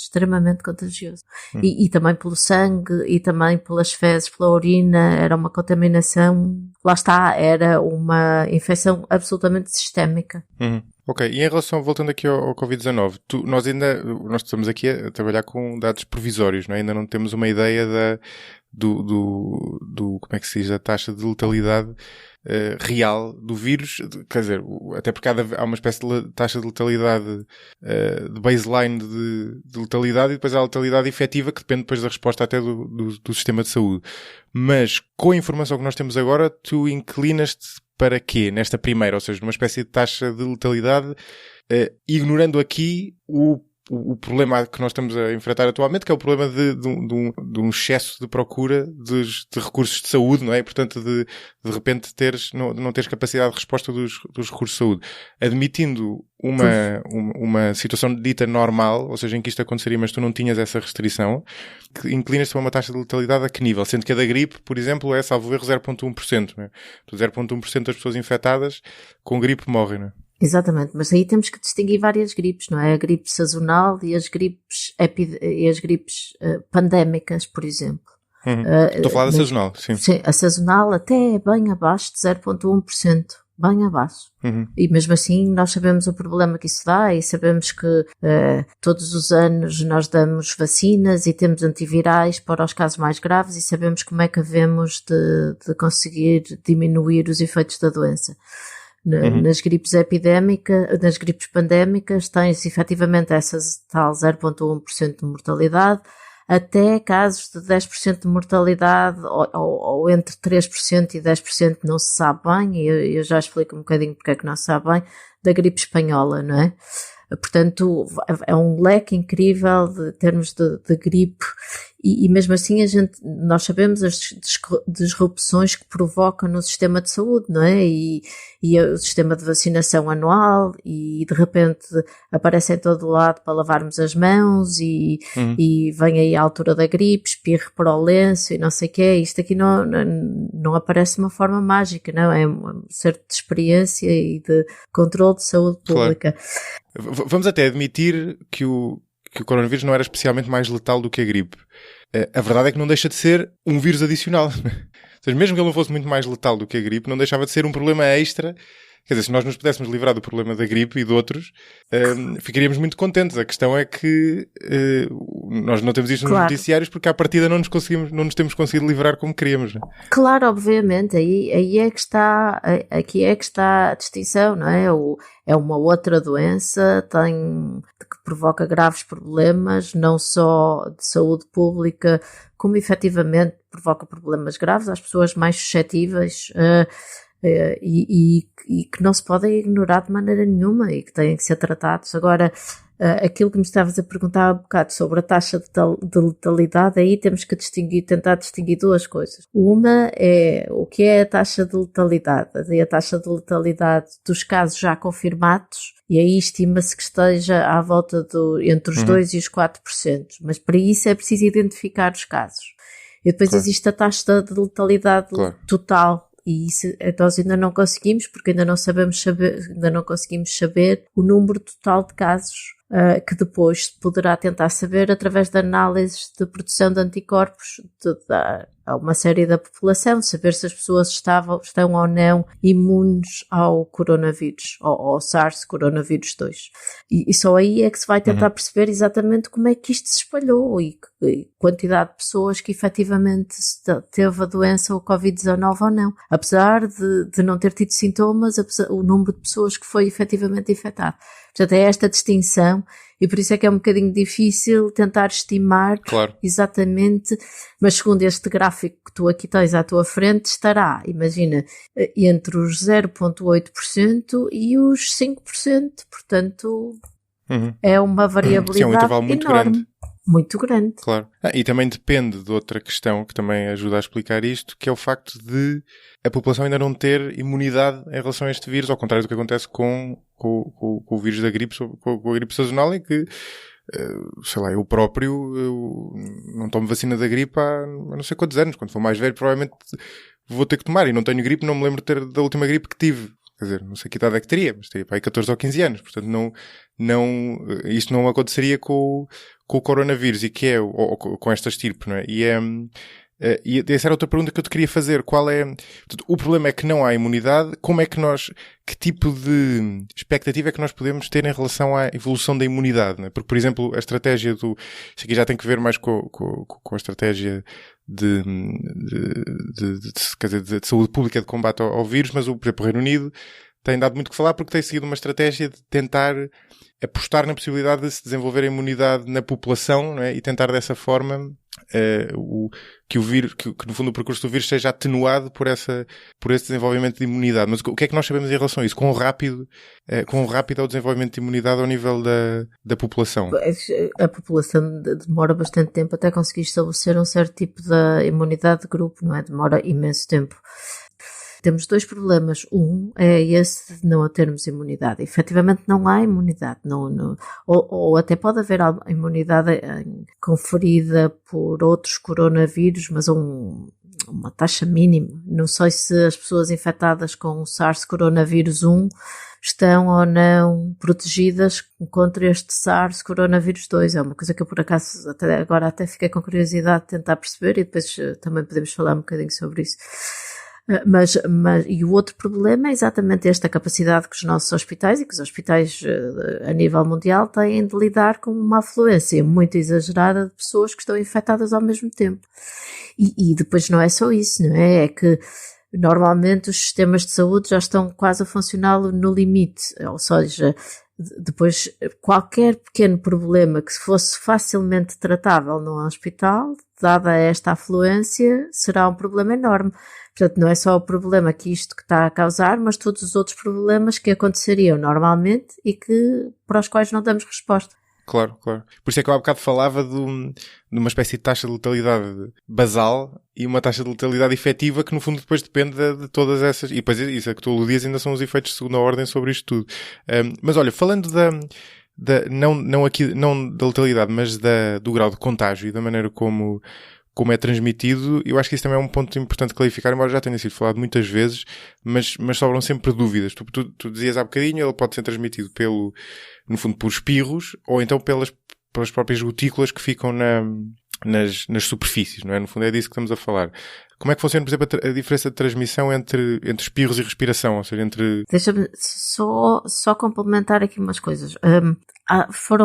Speaker 2: e também pelo sangue e também pelas fezes, pela urina. Era uma contaminação, lá está, era uma infecção absolutamente sistémica.
Speaker 1: Ok, e em relação, voltando aqui ao Covid-19, nós estamos aqui a trabalhar com dados provisórios, não é? Ainda não temos uma ideia como é que se diz, da taxa de letalidade real do vírus, quer dizer, até porque há uma espécie de taxa de letalidade de baseline de letalidade, e depois há a letalidade efetiva, que depende depois da resposta até do sistema de saúde. Mas com a informação que nós temos agora, tu inclinas-te para quê? Nesta primeira, ou seja, numa espécie de taxa de letalidade, ignorando aqui o o problema que nós estamos a enfrentar atualmente, que é o problema de um excesso de procura de recursos de saúde, não é? E, portanto, de repente não teres capacidade de resposta dos recursos de saúde. Admitindo uma situação dita normal, ou seja, em que isto aconteceria, mas tu não tinhas essa restrição, que inclinas-te para uma taxa de letalidade a que nível? Sendo que a da gripe, por exemplo, é, salvo erro, 0,1%, não é? 0,1% das pessoas infectadas com gripe morrem, não é?
Speaker 2: Exatamente, mas aí temos que distinguir várias gripes, não é? A gripe sazonal e as gripes, pandémicas, por exemplo.
Speaker 1: Estou a falar da sazonal, sim.
Speaker 2: Sim, a sazonal até é bem abaixo de 0,1%, bem abaixo. E mesmo assim nós sabemos o problema que isso dá e sabemos que todos os anos nós damos vacinas e temos antivirais para os casos mais graves e sabemos como é que havemos de conseguir diminuir os efeitos da doença. Nas gripes nas gripes pandémicas tens efetivamente essa tal 0,1% de mortalidade, até casos de 10% de mortalidade, ou entre 3% e 10% não se sabe bem, e eu já explico um bocadinho porque é que não se sabe bem, da gripe espanhola, não é? Portanto, é um leque incrível de termos de gripe e mesmo assim nós sabemos as disrupções que provoca no sistema de saúde, não é? E o sistema de vacinação anual e de repente aparece em todo lado para lavarmos as mãos e vem aí a altura da gripe, espirro para o lenço e não sei o quê. Isto aqui não aparece de uma forma mágica, não é? Um certo de experiência e de controle de saúde pública.
Speaker 1: Claro. Vamos até admitir que o coronavírus não era especialmente mais letal do que a gripe. A verdade é que não deixa de ser um vírus adicional. Ou seja, mesmo que ele não fosse muito mais letal do que a gripe, não deixava de ser um problema extra. Quer dizer, se nós nos pudéssemos livrar do problema da gripe e de outros, ficaríamos muito contentes. A questão é que nós não temos isto nos noticiários porque à partida não nos temos conseguido livrar como queríamos. Não é?
Speaker 2: Claro, obviamente. Aqui é que está a distinção, não é? É uma outra doença que provoca graves problemas, não só de saúde pública, como efetivamente provoca problemas graves às pessoas mais suscetíveis, e que não se podem ignorar de maneira nenhuma e que têm que ser tratados. Agora, aquilo que me estavas a perguntar há um bocado sobre a taxa de letalidade, aí temos que tentar distinguir duas coisas. Uma é o que é a taxa de letalidade, a taxa de letalidade dos casos já confirmados, e aí estima-se que esteja à volta entre os 2% e os 4%, mas para isso é preciso identificar os casos. E depois existe a taxa de letalidade total. E isso nós ainda não conseguimos, porque ainda não conseguimos saber o número total de casos que depois se poderá tentar saber através de análises de produção de anticorpos a uma série da população, saber se as pessoas estão ou não imunes ao coronavírus, ao SARS coronavírus 2. E só aí é que se vai tentar perceber exatamente como é que isto se espalhou e quantidade de pessoas que efetivamente teve a doença, o Covid-19 ou não. Apesar de não ter tido sintomas, o número de pessoas que foi efetivamente infectado. Portanto, é esta distinção e por isso é que é um bocadinho difícil tentar estimar exatamente, mas segundo este gráfico que tu aqui tens à tua frente, estará, imagina, entre os 0,8% e os 5%, portanto é uma variabilidade
Speaker 1: é um intervalo muito
Speaker 2: enorme.
Speaker 1: Grande.
Speaker 2: Muito grande.
Speaker 1: Claro. E também depende de outra questão que também ajuda a explicar isto, que é o facto de a população ainda não ter imunidade em relação a este vírus, ao contrário do que acontece com o vírus da gripe, com a gripe sazonal, em que, sei lá, eu não tomo vacina da gripe há não sei quantos anos. Quando for mais velho, provavelmente vou ter que tomar. E não tenho gripe, não me lembro da última gripe que tive. Quer dizer, não sei que idade é que teria, mas teria para aí 14 ou 15 anos. Portanto, isto não aconteceria com o coronavírus e ou com esta estirpe, não é? E essa era outra pergunta que eu te queria fazer. Portanto, o problema é que não há imunidade. Que tipo de expectativa é que nós podemos ter em relação à evolução da imunidade, não é? Porque, por exemplo, a estratégia isto aqui já tem que ver mais com a estratégia de saúde pública de combate ao vírus, mas por exemplo, o Reino Unido tem dado muito que falar porque tem seguido uma estratégia de tentar apostar na possibilidade de se desenvolver a imunidade na população, não é? E tentar dessa forma que o vírus, que no fundo o percurso do vírus seja atenuado por esse desenvolvimento de imunidade. Mas o que é que nós sabemos em relação a isso? Quão rápido é o desenvolvimento de imunidade ao nível da população?
Speaker 2: A população demora bastante tempo até conseguir estabelecer um certo tipo de imunidade de grupo, não é? Demora imenso tempo. Temos dois problemas. Um é esse de não termos imunidade. Efetivamente não há imunidade. Ou até pode haver imunidade conferida por outros coronavírus, mas uma taxa mínima. Não sei se as pessoas infectadas com o SARS coronavírus 1 estão ou não protegidas contra este SARS coronavírus 2. É uma coisa que eu por acaso agora fiquei com curiosidade de tentar perceber e depois também podemos falar um bocadinho sobre isso. E o outro problema é exatamente esta capacidade que os nossos hospitais e que os hospitais a nível mundial têm de lidar com uma afluência muito exagerada de pessoas que estão infectadas ao mesmo tempo. E depois não é só isso, não é? É que normalmente os sistemas de saúde já estão quase a funcionar no limite, ou seja, depois qualquer pequeno problema que fosse facilmente tratável num hospital, dada esta afluência, será um problema enorme. Portanto, não é só o problema que isto que está a causar, mas todos os outros problemas que aconteceriam normalmente e para os quais não damos resposta.
Speaker 1: Claro. Por isso é que eu há bocado falava de uma espécie de taxa de letalidade basal e uma taxa de letalidade efetiva que no fundo depois depende de todas essas... E depois isso é que tu aludias ainda são os efeitos de segunda ordem sobre isto tudo. Mas olha, falando não da letalidade, mas do grau de contágio e da maneira como é transmitido, eu acho que isso também é um ponto importante de clarificar, embora já tenha sido falado muitas vezes, mas sobram sempre dúvidas. Tu dizias há bocadinho, ele pode ser transmitido no fundo, por espirros, ou então pelas próprias gotículas que ficam nas superfícies, não é? No fundo é disso que estamos a falar. Como é que funciona, por exemplo, a diferença de transmissão entre espirros e respiração? Ou seja,
Speaker 2: Deixa-me só complementar aqui umas coisas. Foi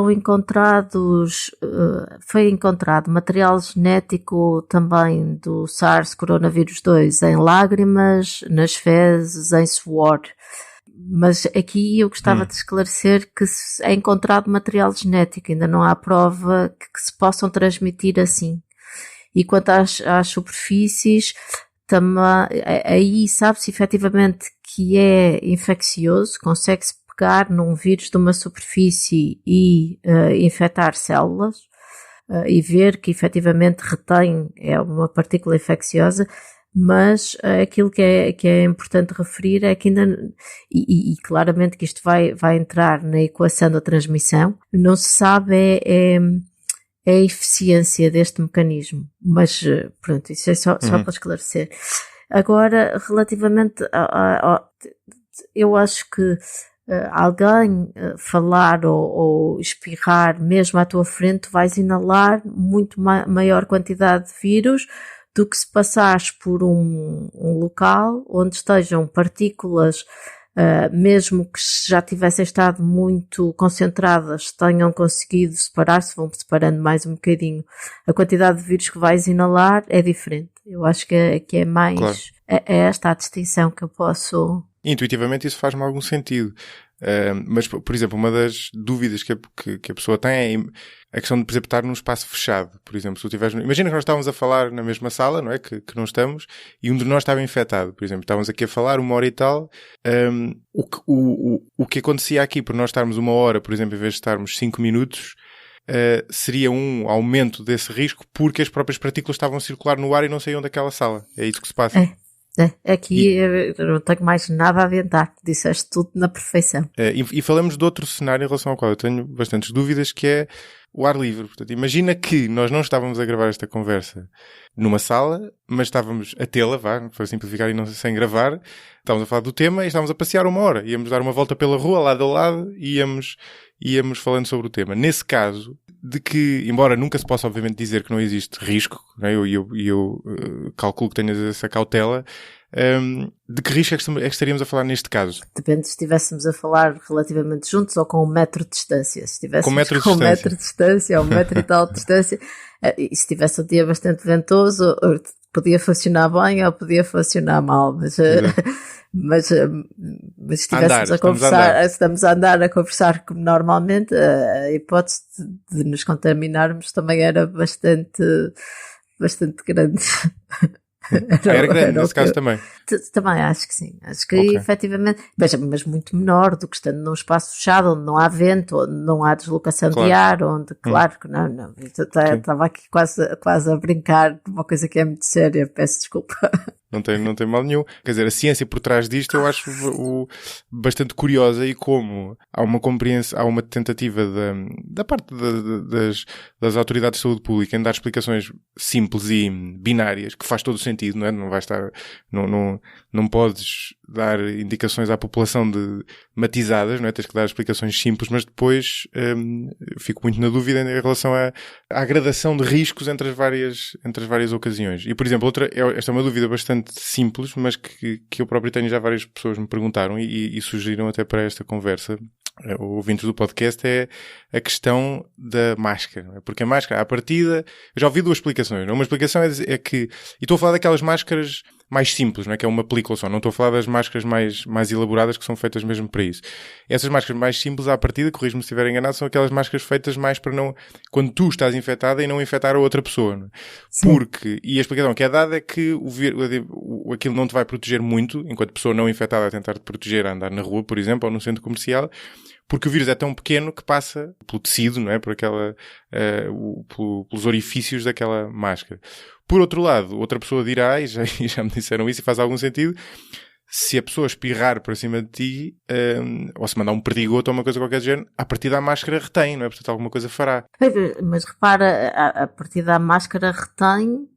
Speaker 2: encontrado material genético também do SARS coronavírus 2 em lágrimas, nas fezes, em suor. Mas aqui eu gostava de esclarecer que é encontrado material genético, ainda não há prova que se possam transmitir assim. E quanto às superfícies, também, aí sabe-se efetivamente que é infeccioso, consegue-se pegar num vírus de uma superfície e infectar células e ver que efetivamente é uma partícula infecciosa, mas aquilo que é importante referir é que ainda, e claramente que isto vai entrar na equação da transmissão, não se sabe a eficiência deste mecanismo, mas pronto, isso é só para esclarecer. Agora, relativamente eu acho que alguém falar ou espirrar mesmo à tua frente, vais inalar muito maior quantidade de vírus do que se passares por um local onde estejam partículas, mesmo que já tivessem estado muito concentradas, tenham conseguido separar-se, vão separando mais um bocadinho. A quantidade de vírus que vais inalar é diferente. Eu acho que é mais... Claro. É esta a distinção que eu posso...
Speaker 1: Intuitivamente isso faz-me algum sentido. Mas, por exemplo, uma das dúvidas que a pessoa tem é a questão de, por exemplo, estar num espaço fechado. Por exemplo, se tu tiveres... Imagina que nós estávamos a falar na mesma sala, não é? Que não estamos, e um de nós estava infectado. Por exemplo, estávamos aqui a falar 1 hora e tal. O que acontecia aqui, por nós estarmos 1 hora, por exemplo, em vez de estarmos 5 minutos, seria um aumento desse risco porque as próprias partículas estavam a circular no ar e não saíam daquela sala. É isso que se passa.
Speaker 2: Aqui eu não tenho mais nada a adiantar, disseste tudo na perfeição.
Speaker 1: E falamos de outro cenário em relação ao qual eu tenho bastantes dúvidas, que é o ar livre. Portanto, imagina que nós não estávamos a gravar esta conversa numa sala, mas estávamos a tê-la, para simplificar e não sem gravar, estávamos a falar do tema e estávamos a passear 1 hora. Íamos dar uma volta pela rua, lado a lado, e íamos falando sobre o tema. Nesse caso, de que, embora nunca se possa obviamente dizer que não existe risco, né? Eu calculo que tenhas essa cautela, de que risco é que estaríamos a falar neste caso?
Speaker 2: Depende se estivéssemos a falar relativamente juntos ou com 1 metro de distância. Se estivéssemos
Speaker 1: com 1 metro de
Speaker 2: distância. 1 metro de distância ou 1 metro e tal de distância, e se tivesse um dia bastante ventoso, podia funcionar bem ou podia funcionar mal, mas se estivéssemos a conversar, estamos a andar a conversar como normalmente, a hipótese de nos contaminarmos também era bastante bastante grande.
Speaker 1: Era grande nesse caso também?
Speaker 2: Também acho que sim. Acho que
Speaker 1: Ok.
Speaker 2: efetivamente, mas muito menor do que estando num espaço fechado, onde não há vento, onde não há deslocação
Speaker 1: Claro.
Speaker 2: de ar, onde, claro que não. Estava aqui quase a brincar de uma coisa que é muito séria, peço desculpa.
Speaker 1: Não tem mal nenhum. Quer dizer, a ciência por trás disto eu acho bastante curiosa, e como há uma compreensão, há uma tentativa da parte das autoridades de saúde pública em dar explicações simples e binárias, que faz todo o sentido, não é? Não vai estar, não podes dar indicações à população matizadas, não é? Tens que dar explicações simples, mas depois fico muito na dúvida em relação à gradação de riscos entre as várias ocasiões. E, por exemplo, esta é uma dúvida bastante simples, mas que eu próprio tenho, já várias pessoas me perguntaram e sugeriram até para esta conversa, ouvintes do podcast, é a questão da máscara, não é? Porque a máscara, à partida, eu já ouvi duas explicações. Uma explicação é que, e estou a falar daquelas máscaras mais simples, não é? Que é uma película só. Não estou a falar das máscaras mais elaboradas, que são feitas mesmo para isso. Essas máscaras mais simples, à partida, corrijo-me se estiver enganado, são aquelas máscaras feitas mais para não, quando tu estás infectada, e não infectar a outra pessoa, não é? Porque, e a explicação que é dada é que aquilo não te vai proteger muito, enquanto pessoa não infectada a tentar te proteger a andar na rua, por exemplo, ou no centro comercial, porque o vírus é tão pequeno que passa pelo tecido, não é? Por pelos orifícios daquela máscara. Por outro lado, outra pessoa dirá, e já me disseram isso e faz algum sentido, se a pessoa espirrar para cima de ti, ou se mandar um perdigoto ou uma coisa qualquer do género, a partir da máscara retém, não é? Portanto, alguma coisa fará.
Speaker 2: Mas repara, a partir da máscara retém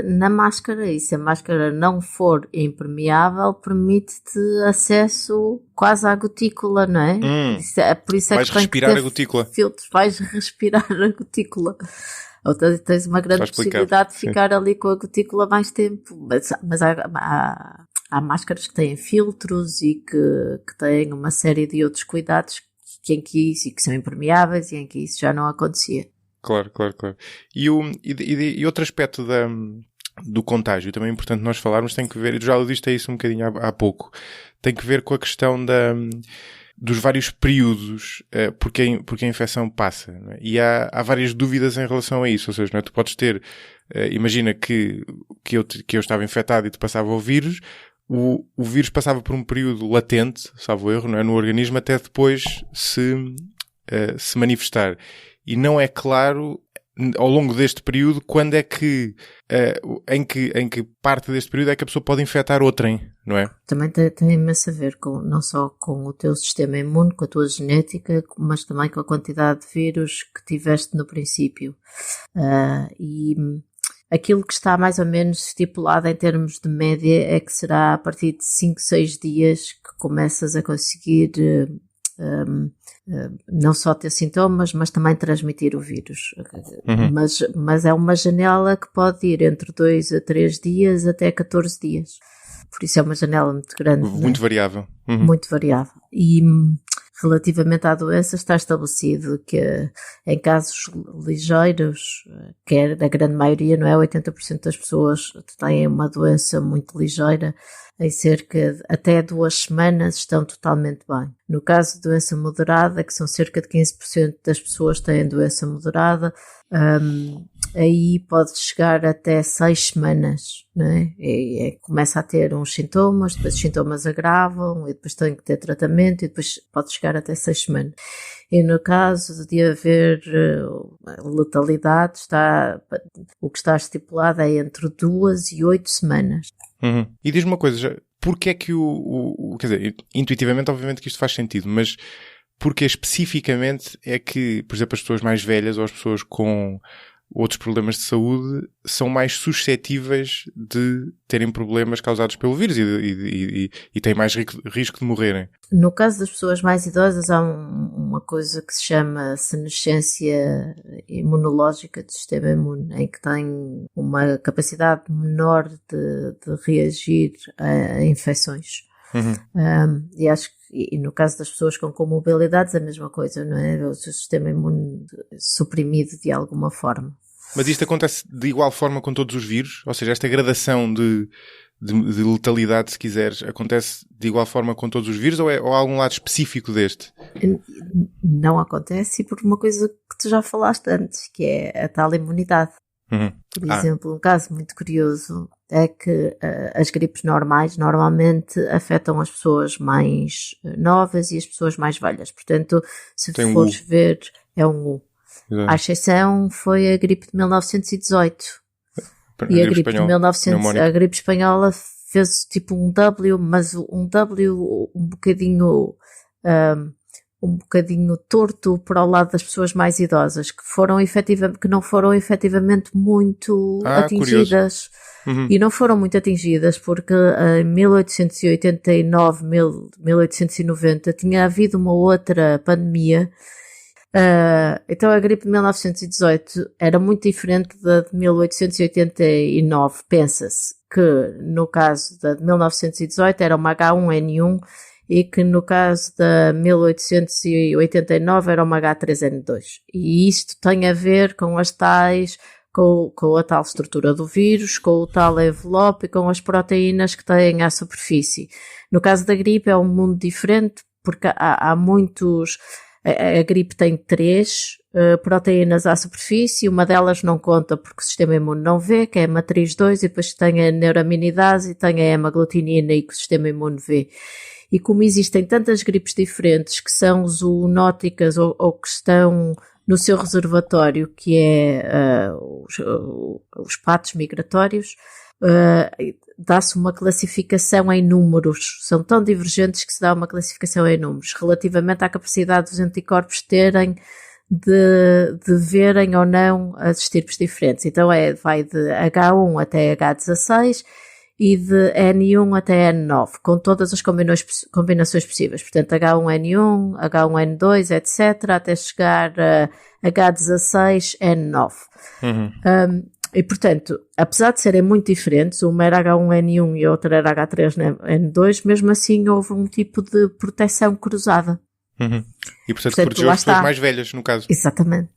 Speaker 2: na máscara, e se a máscara não for impermeável, permite-te acesso quase à gotícula, não é? Por isso é
Speaker 1: vais
Speaker 2: que
Speaker 1: respirar a gotícula.
Speaker 2: Filtros, vais respirar a gotícula. Ou tens uma grande possibilidade de ficar ali com a gotícula mais tempo. Mas há máscaras que têm filtros e que têm uma série de outros cuidados que que são impermeáveis e em que isso já não acontecia.
Speaker 1: Claro. E outro aspecto do contágio, também é importante nós falarmos, tem que ver, já disse isso um bocadinho há pouco, tem que ver com a questão dos vários períodos porque a infecção passa, não é? E há várias dúvidas em relação a isso, ou seja, não é? Tu podes ter, imagina que eu estava infectado e te passava o vírus, o vírus passava por um período latente, salvo erro, não é? No organismo, até depois se manifestar. E não é claro, ao longo deste período, quando é que, em que parte deste período é que a pessoa pode infectar outrem, não é? Também
Speaker 2: tem imenso a ver não só com o teu sistema imune, com a tua genética, mas também com a quantidade de vírus que tiveste no princípio. E aquilo que está mais ou menos estipulado em termos de média é que será a partir de 5, 6 dias que começas a conseguir não só ter sintomas, mas também transmitir o vírus. Mas é uma janela que pode ir entre 2 a 3 dias até 14 dias. Por isso é uma janela muito grande.
Speaker 1: Muito variável.
Speaker 2: Muito variável. E relativamente à doença, está estabelecido que em casos ligeiros, que é a grande maioria, não é? 80% das pessoas têm uma doença muito ligeira, em cerca de até 2 semanas estão totalmente bem. No caso de doença moderada, que são cerca de 15% das pessoas que têm doença moderada, aí pode chegar até 6 semanas, não é? Começa a ter uns sintomas, depois os sintomas agravam, e depois tem que ter tratamento, e depois pode chegar até 6 semanas. E no caso de haver letalidade, o que está estipulado é entre 2 e 8 semanas.
Speaker 1: E diz-me uma coisa, porque é que quer dizer, intuitivamente obviamente que isto faz sentido, mas porque especificamente é que, por exemplo, as pessoas mais velhas ou as pessoas com outros problemas de saúde são mais suscetíveis de terem problemas causados pelo vírus e têm mais risco de morrerem?
Speaker 2: No caso das pessoas mais idosas, há uma coisa que se chama senescência imunológica do sistema imune, em que tem uma capacidade menor de reagir a infecções. E acho que no caso das pessoas com comorbidades, a mesma coisa, não é? O seu sistema imune suprimido de alguma forma.
Speaker 1: Mas isto acontece de igual forma com todos os vírus? Ou seja, esta gradação de letalidade, se quiseres, acontece de igual forma com todos os vírus, ou há algum lado específico deste?
Speaker 2: Não acontece, e por uma coisa que tu já falaste antes, que é a tal imunidade. Por exemplo, um caso muito curioso é que as gripes normais normalmente afetam as pessoas mais novas e as pessoas mais velhas. Portanto, se fores ver, é um U.
Speaker 1: Exato.
Speaker 2: A exceção foi a gripe de 1918. E a gripe de 1900, a gripe espanhola fez tipo um W, mas um W um bocadinho torto para o lado das pessoas mais idosas, que não foram efetivamente muito atingidas. E não foram muito atingidas porque em 1889, 1890 tinha havido uma outra pandemia. Então a gripe de 1918 era muito diferente da de 1889. Pensa-se que no caso da de 1918 era uma H1N1 e que no caso da 1889 era uma H3N2. E isto tem a ver com as tais, com a tal estrutura do vírus, com o tal envelope e com as proteínas que têm à superfície. No caso da gripe é um mundo diferente porque há muitos... A gripe tem 3 proteínas à superfície, uma delas não conta porque o sistema imune não vê, que é a matriz 2, e depois tem a neuraminidase e tem a hemaglutinina e que o sistema imune vê. E como existem tantas gripes diferentes que são zoonóticas ou que estão no seu reservatório, que é os patos migratórios, dá-se uma classificação em números. São tão divergentes que se dá uma classificação em números relativamente à capacidade dos anticorpos terem de verem ou não as estirpes diferentes. Então vai de H1 até H16 e de N1 até N9, com todas as combinações possíveis. Portanto, H1N1, H1N2, etc., até chegar a H16N9. E, portanto, apesar de serem muito diferentes, uma era H1N1 e a outra era H3N2, mesmo assim houve um tipo de proteção cruzada.
Speaker 1: E, portanto protegeu as pessoas mais velhas, no caso.
Speaker 2: Exatamente.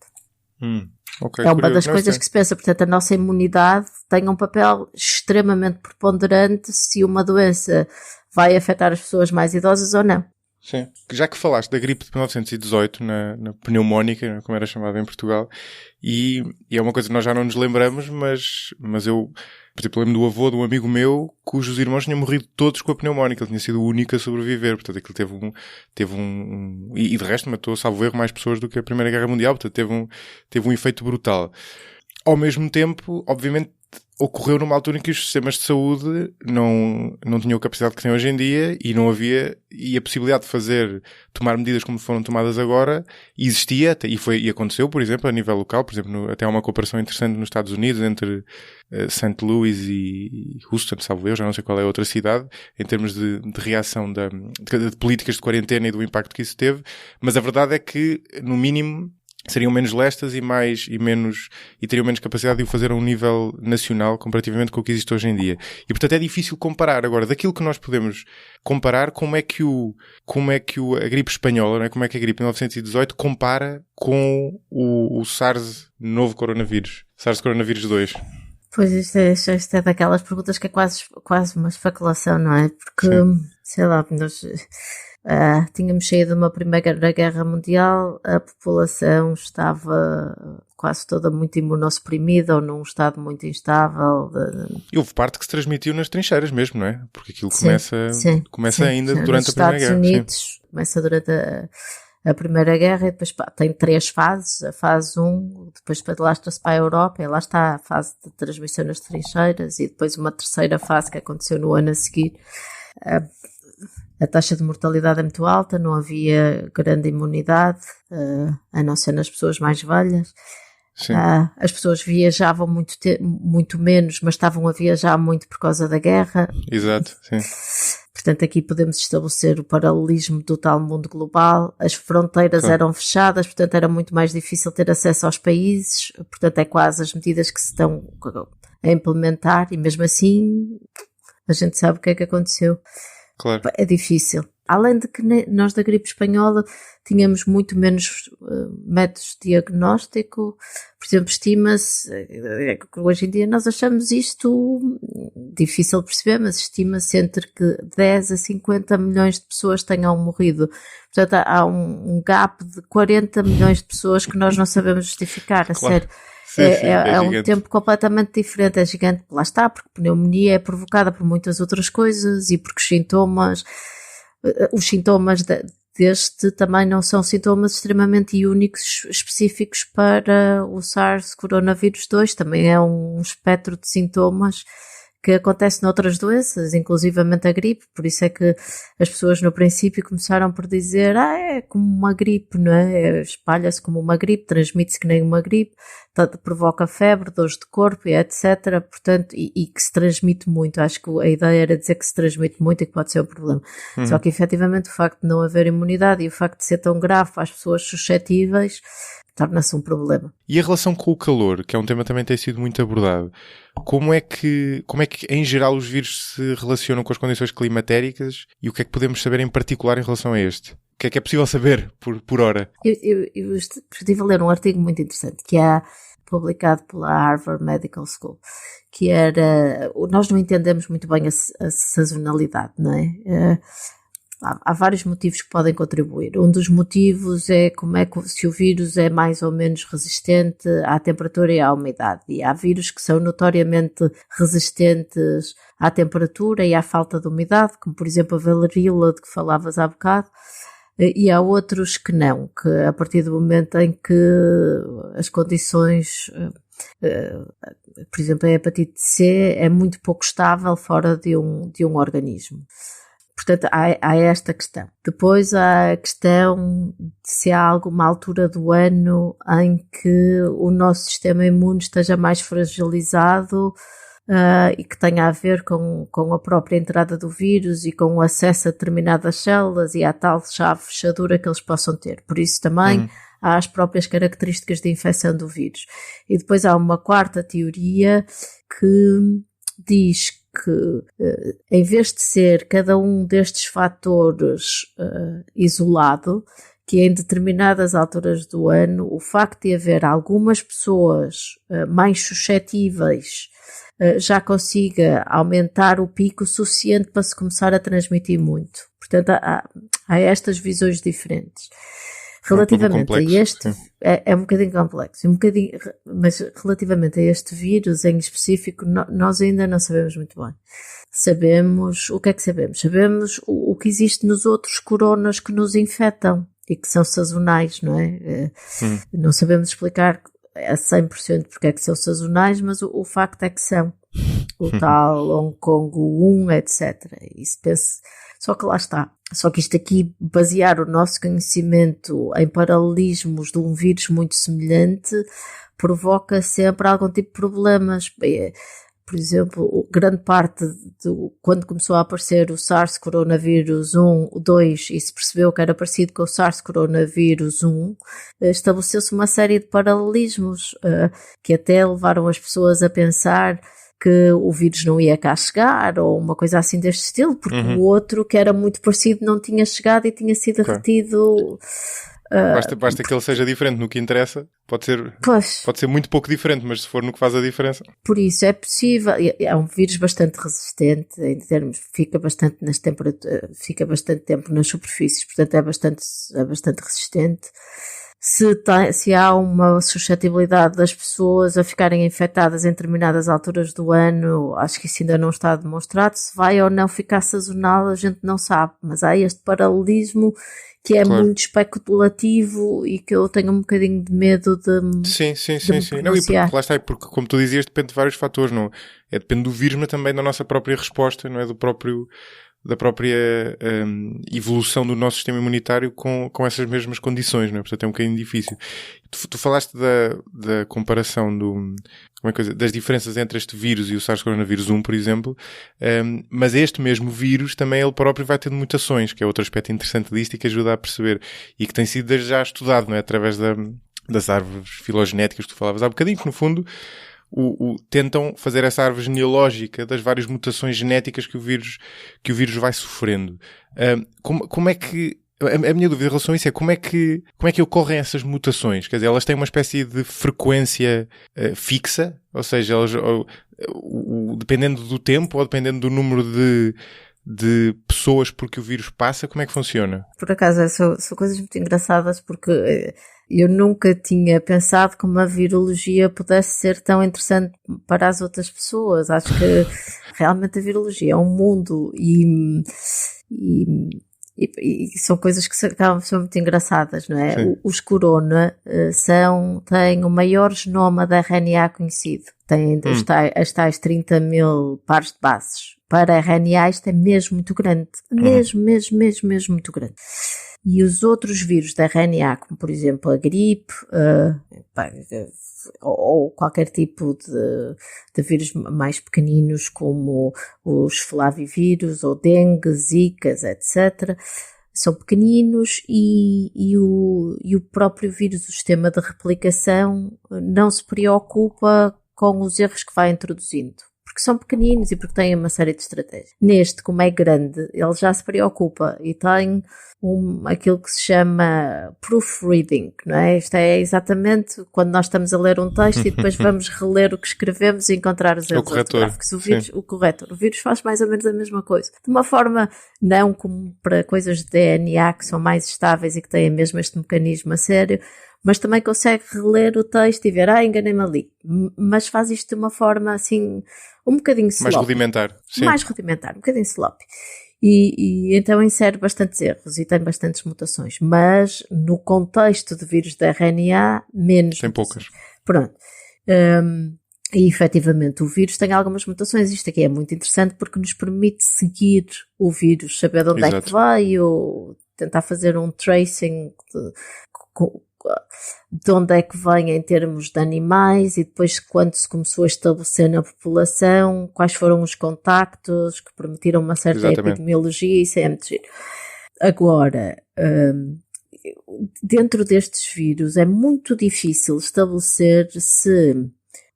Speaker 1: Okay,
Speaker 2: é uma das coisas que se pensa. Portanto, a nossa imunidade tem um papel extremamente preponderante se uma doença vai afetar as pessoas mais idosas ou não.
Speaker 1: Sim. Já que falaste da gripe de 1918, na pneumónica, como era chamada em Portugal, e é uma coisa que nós já não nos lembramos, mas eu, por exemplo, lembro do avô de um amigo meu cujos irmãos tinham morrido todos com a pneumónica. Ele tinha sido o único a sobreviver. Portanto, aquilo teve um e de resto matou, salvo erro, mais pessoas do que a Primeira Guerra Mundial. Portanto, teve um efeito brutal. Ao mesmo tempo, obviamente, ocorreu numa altura em que os sistemas de saúde não tinham a capacidade que têm hoje em dia e não havia, e a possibilidade de tomar medidas como foram tomadas agora existia, e aconteceu, por exemplo, a nível local. Por exemplo, até há uma cooperação interessante nos Estados Unidos entre St. Louis e Houston, salvo eu, já não sei qual é a outra cidade, em termos de reação de políticas de quarentena e do impacto que isso teve, mas a verdade é que, no mínimo, seriam menos lestas e teriam menos capacidade de o fazer a um nível nacional comparativamente com o que existe hoje em dia. E, portanto, é difícil comparar. Agora, daquilo que nós podemos comparar, como é que a gripe espanhola, não é? Como é que a gripe de 1918 compara com o SARS, novo coronavírus, SARS coronavírus 2?
Speaker 2: Pois isto é daquelas perguntas que é quase uma especulação, não é? Porque, sei lá, nós... tínhamos saído de uma Primeira Guerra Mundial, a população estava quase toda muito imunossuprimida ou num estado muito instável.
Speaker 1: E houve parte que se transmitiu nas trincheiras mesmo, não é? Porque aquilo começa ainda durante a Primeira Guerra.
Speaker 2: Nos Estados Unidos começa durante a Primeira Guerra e depois tem 3 fases. A fase 1, depois lastra-se para a Europa e lá está a fase de transmissão nas trincheiras e depois uma terceira fase que aconteceu no ano a seguir. A taxa de mortalidade é muito alta, não havia grande imunidade, a não ser nas pessoas mais velhas. As pessoas viajavam muito menos, mas estavam a viajar muito por causa da guerra.
Speaker 1: Exato, sim.
Speaker 2: Portanto, aqui podemos estabelecer o paralelismo do tal mundo global. As fronteiras eram fechadas, portanto era muito mais difícil ter acesso aos países. Portanto, é quase as medidas que se estão a implementar e mesmo assim a gente sabe o que é que aconteceu.
Speaker 1: Claro.
Speaker 2: É difícil. Além de que nós da gripe espanhola tínhamos muito menos métodos de diagnóstico. Por exemplo, estima-se, hoje em dia nós achamos isto difícil de perceber, mas estima-se entre que 10 a 50 milhões de pessoas tenham morrido. Portanto, há um gap de 40 milhões de pessoas que nós não sabemos justificar, a sério.
Speaker 1: Sim,
Speaker 2: é um
Speaker 1: gigante.
Speaker 2: tempo completamente diferente, é gigante. Lá está, porque pneumonia é provocada por muitas outras coisas e porque os sintomas deste também não são sintomas extremamente únicos, específicos para o SARS coronavírus 2, também é um espectro de sintomas que acontece noutras doenças, inclusivamente a gripe, por isso é que as pessoas no princípio começaram por dizer, é como uma gripe, não é? Espalha-se como uma gripe, transmite-se que nem uma gripe, provoca febre, dores de corpo e etc, portanto, e que se transmite muito, acho que a ideia era dizer que se transmite muito e que pode ser um problema. Só que efetivamente o facto de não haver imunidade e o facto de ser tão grave para as pessoas suscetíveis torna-se um problema.
Speaker 1: E a relação com o calor, que é um tema que também tem sido muito abordado, como é que em geral os vírus se relacionam com as condições climatéricas e o que é que podemos saber em particular em relação a este? O que é possível saber por hora?
Speaker 2: Eu estive a ler um artigo muito interessante que é publicado pela Harvard Medical School, que era, nós não entendemos muito bem a sazonalidade, não é? Há vários motivos que podem contribuir. Um dos motivos é se o vírus é mais ou menos resistente à temperatura e à umidade. E há vírus que são notoriamente resistentes à temperatura e à falta de umidade, como por exemplo a varíola de que falavas há bocado. E há outros que não, que a partir do momento em que as condições, por exemplo a hepatite C, é muito pouco estável fora de um organismo. Portanto, há esta questão. Depois há a questão de se há alguma altura do ano em que o nosso sistema imune esteja mais fragilizado e que tenha a ver com a própria entrada do vírus e com o acesso a determinadas células e à tal chave fechadura que eles possam ter. Por isso também há as próprias características de infecção do vírus. E depois há uma quarta teoria que diz que em vez de ser cada um destes fatores isolado, que em determinadas alturas do ano o facto de haver algumas pessoas mais suscetíveis já consiga aumentar o pico suficiente para se começar a transmitir muito. Portanto, há estas visões diferentes. Relativamente a este, é um bocadinho complexo, mas relativamente a este vírus em específico, nós ainda não sabemos muito bem. Sabemos, o que é que sabemos? Sabemos o que existe nos outros coronas que nos infectam e que são sazonais, não é? Não sabemos explicar a 100% porque é que são sazonais, mas o facto é que são. O tal Hong Kong 1, etc. Isso penso. Só que lá está. Só que isto aqui, basear o nosso conhecimento em paralelismos de um vírus muito semelhante, provoca sempre algum tipo de problemas. Por exemplo, grande parte quando começou a aparecer o SARS coronavírus 1, 2, e se percebeu que era parecido com o SARS coronavírus 1, estabeleceu-se uma série de paralelismos que até levaram as pessoas a pensar que o vírus não ia cá chegar, ou uma coisa assim deste estilo, porque o outro, que era muito parecido, não tinha chegado e tinha sido retido.
Speaker 1: Basta que ele seja diferente no que interessa, pode ser muito pouco diferente, mas se for no que faz a diferença.
Speaker 2: Por isso é possível, é um vírus bastante resistente, em termos, fica bastante nas temperaturas, fica bastante tempo nas superfícies, portanto é bastante resistente. Se há uma suscetibilidade das pessoas a ficarem infectadas em determinadas alturas do ano, acho que isso ainda não está demonstrado. Se vai ou não ficar sazonal, a gente não sabe, mas há este paralelismo que é muito especulativo e que eu tenho um bocadinho de medo de
Speaker 1: Sim. Não, e porque, lá está, porque como tu dizias, depende de vários fatores, não é? Depende do vírus, mas também da nossa própria resposta, não é? Da própria evolução do nosso sistema imunitário com essas mesmas condições, não é? Portanto é um bocadinho difícil. Tu falaste da comparação das diferenças entre este vírus e o SARS coronavírus 1, por exemplo, mas este mesmo vírus também ele próprio vai tendo mutações, que é outro aspecto interessante disto e que ajuda a perceber e que tem sido desde já estudado, não é? Através das árvores filogenéticas que tu falavas há bocadinho, que no fundo tentam fazer essa árvore genealógica das várias mutações genéticas que o vírus vai sofrendo. Como é que a minha dúvida em relação a isso é como é que ocorrem essas mutações? Quer dizer, elas têm uma espécie de frequência fixa? Ou seja, elas, dependendo do tempo ou dependendo do número de pessoas por que o vírus passa, como é que funciona?
Speaker 2: Por acaso, são coisas muito engraçadas porque Eu nunca tinha pensado que uma virologia pudesse ser tão interessante para as outras pessoas. Acho que realmente a virologia é um mundo e são coisas que acabam de ser muito engraçadas, não é? Os corona têm o maior genoma de RNA conhecido. Têm as tais 30 mil pares de bases. Para RNA isto é mesmo muito grande. Mesmo muito grande. E os outros vírus de RNA, como por exemplo a gripe, ou qualquer tipo de vírus mais pequeninos como os flavivírus ou dengue, zicas, etc., são pequeninos e o próprio vírus do sistema de replicação não se preocupa com os erros que vai introduzindo, porque são pequeninos e porque têm uma série de estratégias. Neste, como é grande, ele já se preocupa e tem aquilo que se chama proofreading, não é? Isto é exatamente quando nós estamos a ler um texto e depois vamos reler o que escrevemos e encontrar os erros ortográficos. O corretor. O vírus faz mais ou menos a mesma coisa. De uma forma não como para coisas de DNA que são mais estáveis e que têm mesmo este mecanismo a sério, mas também consegue reler o texto e ver, enganei-me ali. Mas faz isto de uma forma assim, um bocadinho sloppy.
Speaker 1: Mais rudimentar. Sim.
Speaker 2: Mais rudimentar, um bocadinho sloppy. E então insere bastantes erros e tem bastantes mutações, mas no contexto de vírus de RNA, menos.
Speaker 1: Tem
Speaker 2: mutações.
Speaker 1: poucas.
Speaker 2: Pronto. E efetivamente o vírus tem algumas mutações. Isto aqui é muito interessante porque nos permite seguir o vírus, saber de onde é que veio, tentar fazer um tracing de onde é que vem em termos de animais e depois quando se começou a estabelecer na população, quais foram os contactos que permitiram uma certa epidemiologia, isso é muito giro. Agora, dentro destes vírus é muito difícil estabelecer se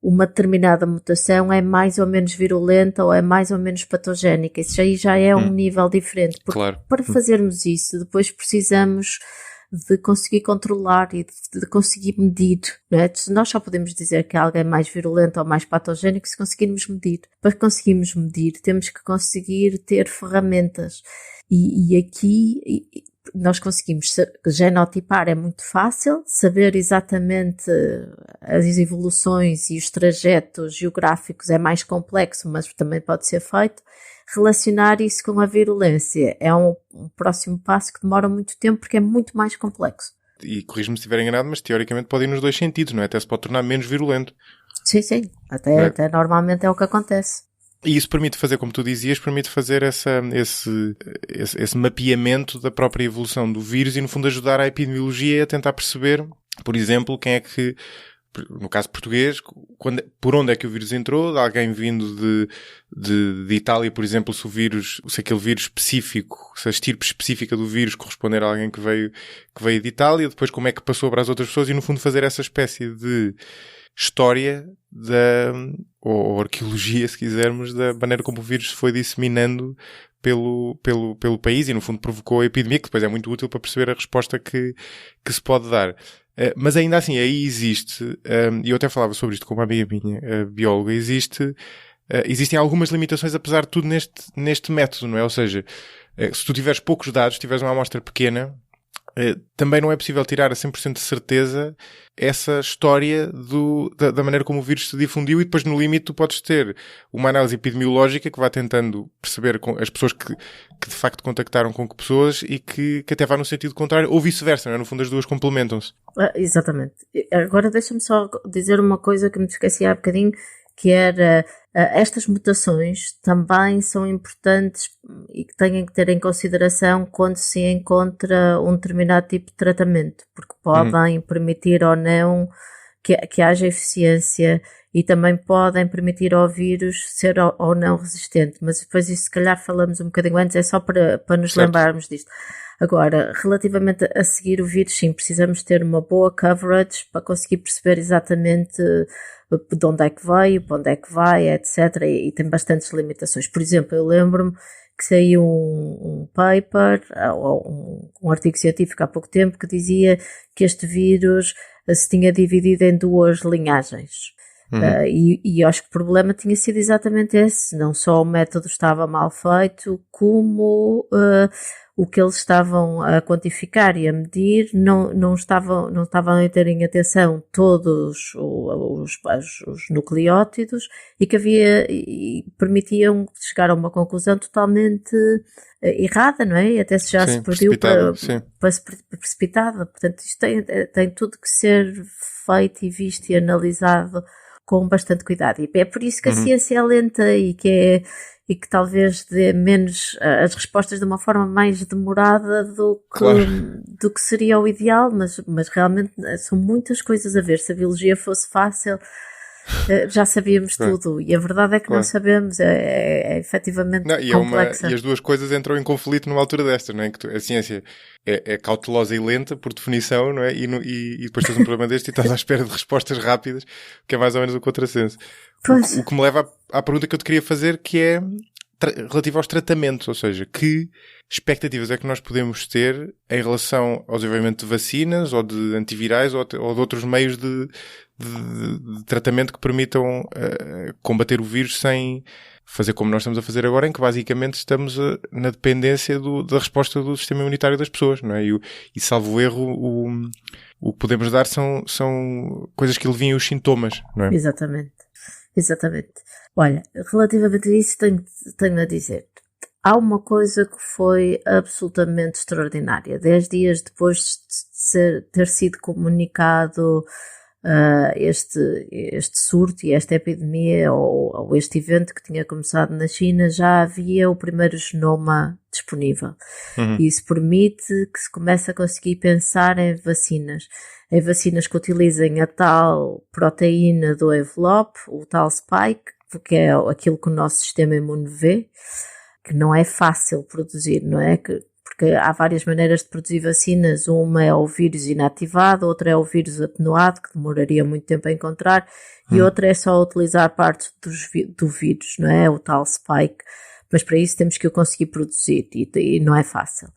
Speaker 2: uma determinada mutação é mais ou menos virulenta ou é mais ou menos patogénica. Isso aí já é um nível diferente. Porque para fazermos isso, depois precisamos de conseguir controlar e de conseguir medir, não é? Nós só podemos dizer que algo é mais virulento ou mais patogénico se conseguirmos medir. Para conseguirmos medir, temos que conseguir ter ferramentas. E aqui nós conseguimos genotipar, é muito fácil, saber exatamente as evoluções e os trajetos geográficos é mais complexo, mas também pode ser feito. Relacionar isso com a virulência é um próximo passo que demora muito tempo porque é muito mais complexo.
Speaker 1: E corrijo-me se estiver enganado, mas teoricamente pode ir nos dois sentidos, não é? Até se pode tornar menos virulento.
Speaker 2: Sim. Até normalmente é o que acontece.
Speaker 1: E isso permite fazer, como tu dizias, permite fazer esse mapeamento da própria evolução do vírus e, no fundo, ajudar a epidemiologia a tentar perceber, por exemplo, quem é que, no caso português, por onde é que o vírus entrou, de alguém vindo de Itália, por exemplo, se aquele vírus específico, se a estirpe específica do vírus corresponder a alguém que veio de Itália, depois como é que passou para as outras pessoas e, no fundo, fazer essa espécie de história ou arqueologia, se quisermos, da maneira como o vírus se foi disseminando pelo país e, no fundo, provocou a epidemia, que depois é muito útil para perceber a resposta que se pode dar. Mas ainda assim, aí existe, e eu até falava sobre isto com uma amiga minha, bióloga, existem algumas limitações, apesar de tudo, neste método, não é? Ou seja, se tu tiveres poucos dados, tiveres uma amostra pequena, também não é possível tirar a 100% de certeza essa história da maneira como o vírus se difundiu e depois no limite tu podes ter uma análise epidemiológica que vai tentando perceber com as pessoas que de facto contactaram com que pessoas e que até vai no sentido contrário ou vice-versa, não é? No fundo as duas complementam-se.
Speaker 2: Exatamente. Agora deixa-me só dizer uma coisa que me esqueci há bocadinho, que era estas mutações também são importantes e que têm que ter em consideração quando se encontra um determinado tipo de tratamento, porque podem permitir ou não que haja eficiência e também podem permitir ao vírus ser ou não resistente, mas depois isso se calhar falamos um bocadinho antes, é só para nos lembrarmos disto. Agora, relativamente a seguir o vírus, sim, precisamos ter uma boa coverage para conseguir perceber exatamente de onde é que veio, para onde é que vai, etc. E tem bastantes limitações. Por exemplo, eu lembro-me que saiu um paper, ou um artigo científico há pouco tempo, que dizia que este vírus se tinha dividido em duas linhagens. E acho que o problema tinha sido exatamente esse. Não só o método estava mal feito, como o que eles estavam a quantificar e a medir não estavam a ter em atenção todos os nucleótidos e que e permitiam chegar a uma conclusão totalmente errada, não é? E até se já se perdeu precipitada. Portanto, isto tem tudo que ser feito e visto e analisado com bastante cuidado. E é por isso que a ciência é lenta e que talvez dê menos as respostas de uma forma mais demorada do que seria o ideal, mas realmente são muitas coisas a ver. Se a biologia fosse fácil, já sabíamos tudo, e a verdade é que não sabemos, é efetivamente complexa.
Speaker 1: E as duas coisas entram em conflito numa altura destas, não é? Que a ciência é cautelosa e lenta, por definição, não é? E depois tens um problema deste e estás à espera de respostas rápidas, que é mais ou menos o contrassenso. O que me leva à pergunta que eu te queria fazer, que é relativo aos tratamentos, ou seja, que expectativas é que nós podemos ter em relação ao desenvolvimento de vacinas ou de antivirais ou de outros meios de tratamento que permitam combater o vírus sem fazer como nós estamos a fazer agora, em que basicamente estamos na dependência da resposta do sistema imunitário das pessoas, não é? E salvo erro, o que podemos dar são coisas que aliviam os sintomas, não é?
Speaker 2: Exatamente. Olha, relativamente a isso tenho a dizer. Há uma coisa que foi absolutamente extraordinária. 10 dias depois de ter sido comunicado este surto e esta epidemia ou este evento que tinha começado na China, já havia o primeiro genoma disponível. E isso permite que se comece a conseguir pensar em vacinas que utilizem a tal proteína do envelope, o tal spike, que é aquilo que o nosso sistema imune vê, que não é fácil produzir, não é? Porque há várias maneiras de produzir vacinas. Uma é o vírus inativado, outra é o vírus atenuado, que demoraria muito tempo a encontrar, e outra é só utilizar partes do vírus, não é? O tal spike. Mas para isso temos que o conseguir produzir e não é fácil.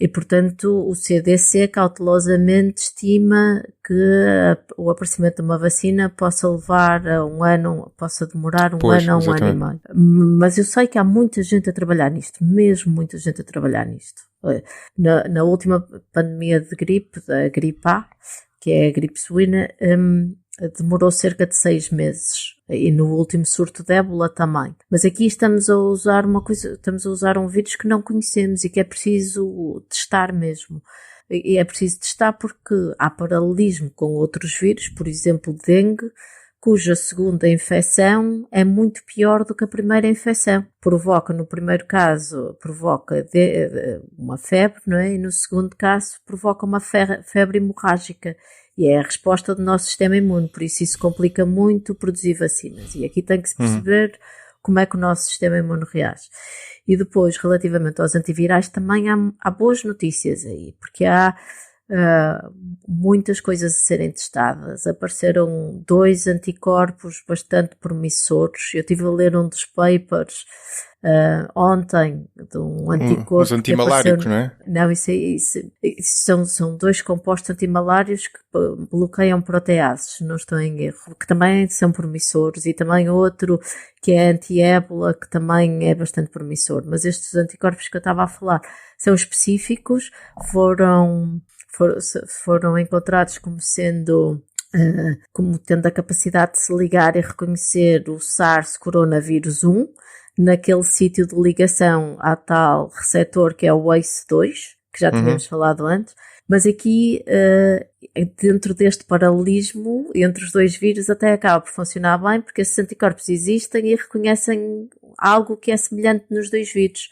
Speaker 2: E portanto o CDC cautelosamente estima que o aparecimento de uma vacina possa levar a possa demorar um ano a um ano e meio. Mas eu sei que há muita gente a trabalhar nisto, mesmo muita gente a trabalhar nisto. Na última pandemia de gripe, da gripe A, que é a gripe suína, demorou cerca de 6 meses. E no último surto de ébola também. Mas aqui estamos a usar um vírus que não conhecemos e que é preciso testar mesmo. E é preciso testar porque há paralelismo com outros vírus, por exemplo, dengue, cuja segunda infecção é muito pior do que a primeira infecção. No primeiro caso, provoca uma febre, não é? E no segundo caso, provoca uma febre hemorrágica. E é a resposta do nosso sistema imune, por isso complica muito produzir vacinas. E aqui tem que se perceber como é que o nosso sistema imune reage. E depois, relativamente aos antivirais, também há boas notícias aí, porque há muitas coisas a serem testadas. Apareceram 2 anticorpos bastante promissores. Eu estive a ler um dos papers ontem, de um anticorpo.
Speaker 1: Os antimaláricos, não é?
Speaker 2: Não, isso são 2 compostos antimalários que bloqueiam proteases, não estou em erro, que também são promissores, e também outro que é anti-ébola, que também é bastante promissor. Mas estes anticorpos que eu estava a falar são específicos, foram encontrados como tendo a capacidade de se ligar e reconhecer o SARS coronavírus 1 naquele sítio de ligação à tal receptor que é o ACE2, que já tínhamos falado antes. Mas aqui, dentro deste paralelismo entre os 2 vírus, até acaba por funcionar bem, porque esses anticorpos existem e reconhecem algo que é semelhante nos 2 vírus.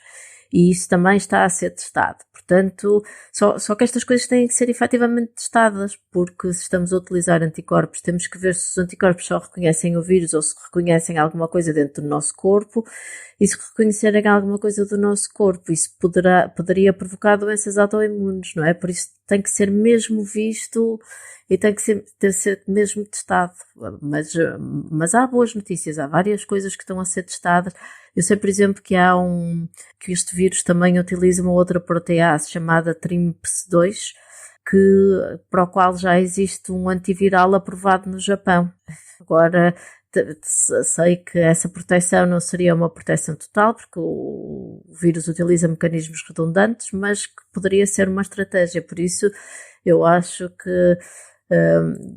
Speaker 2: E isso também está a ser testado. Portanto, só que estas coisas têm que ser efetivamente testadas, porque se estamos a utilizar anticorpos, temos que ver se os anticorpos só reconhecem o vírus ou se reconhecem alguma coisa dentro do nosso corpo, e se reconhecerem alguma coisa do nosso corpo, isso poderia provocar doenças autoimunes, não é? Por isso tem que ser mesmo visto e tem que ser mesmo testado. Mas há boas notícias, há várias coisas que estão a ser testadas. Eu sei, por exemplo, que este vírus também utiliza uma outra protease chamada TRIMPS2, para o qual já existe um antiviral aprovado no Japão. Agora, sei que essa proteção não seria uma proteção total, porque o vírus utiliza mecanismos redundantes, mas que poderia ser uma estratégia. Por isso, eu acho que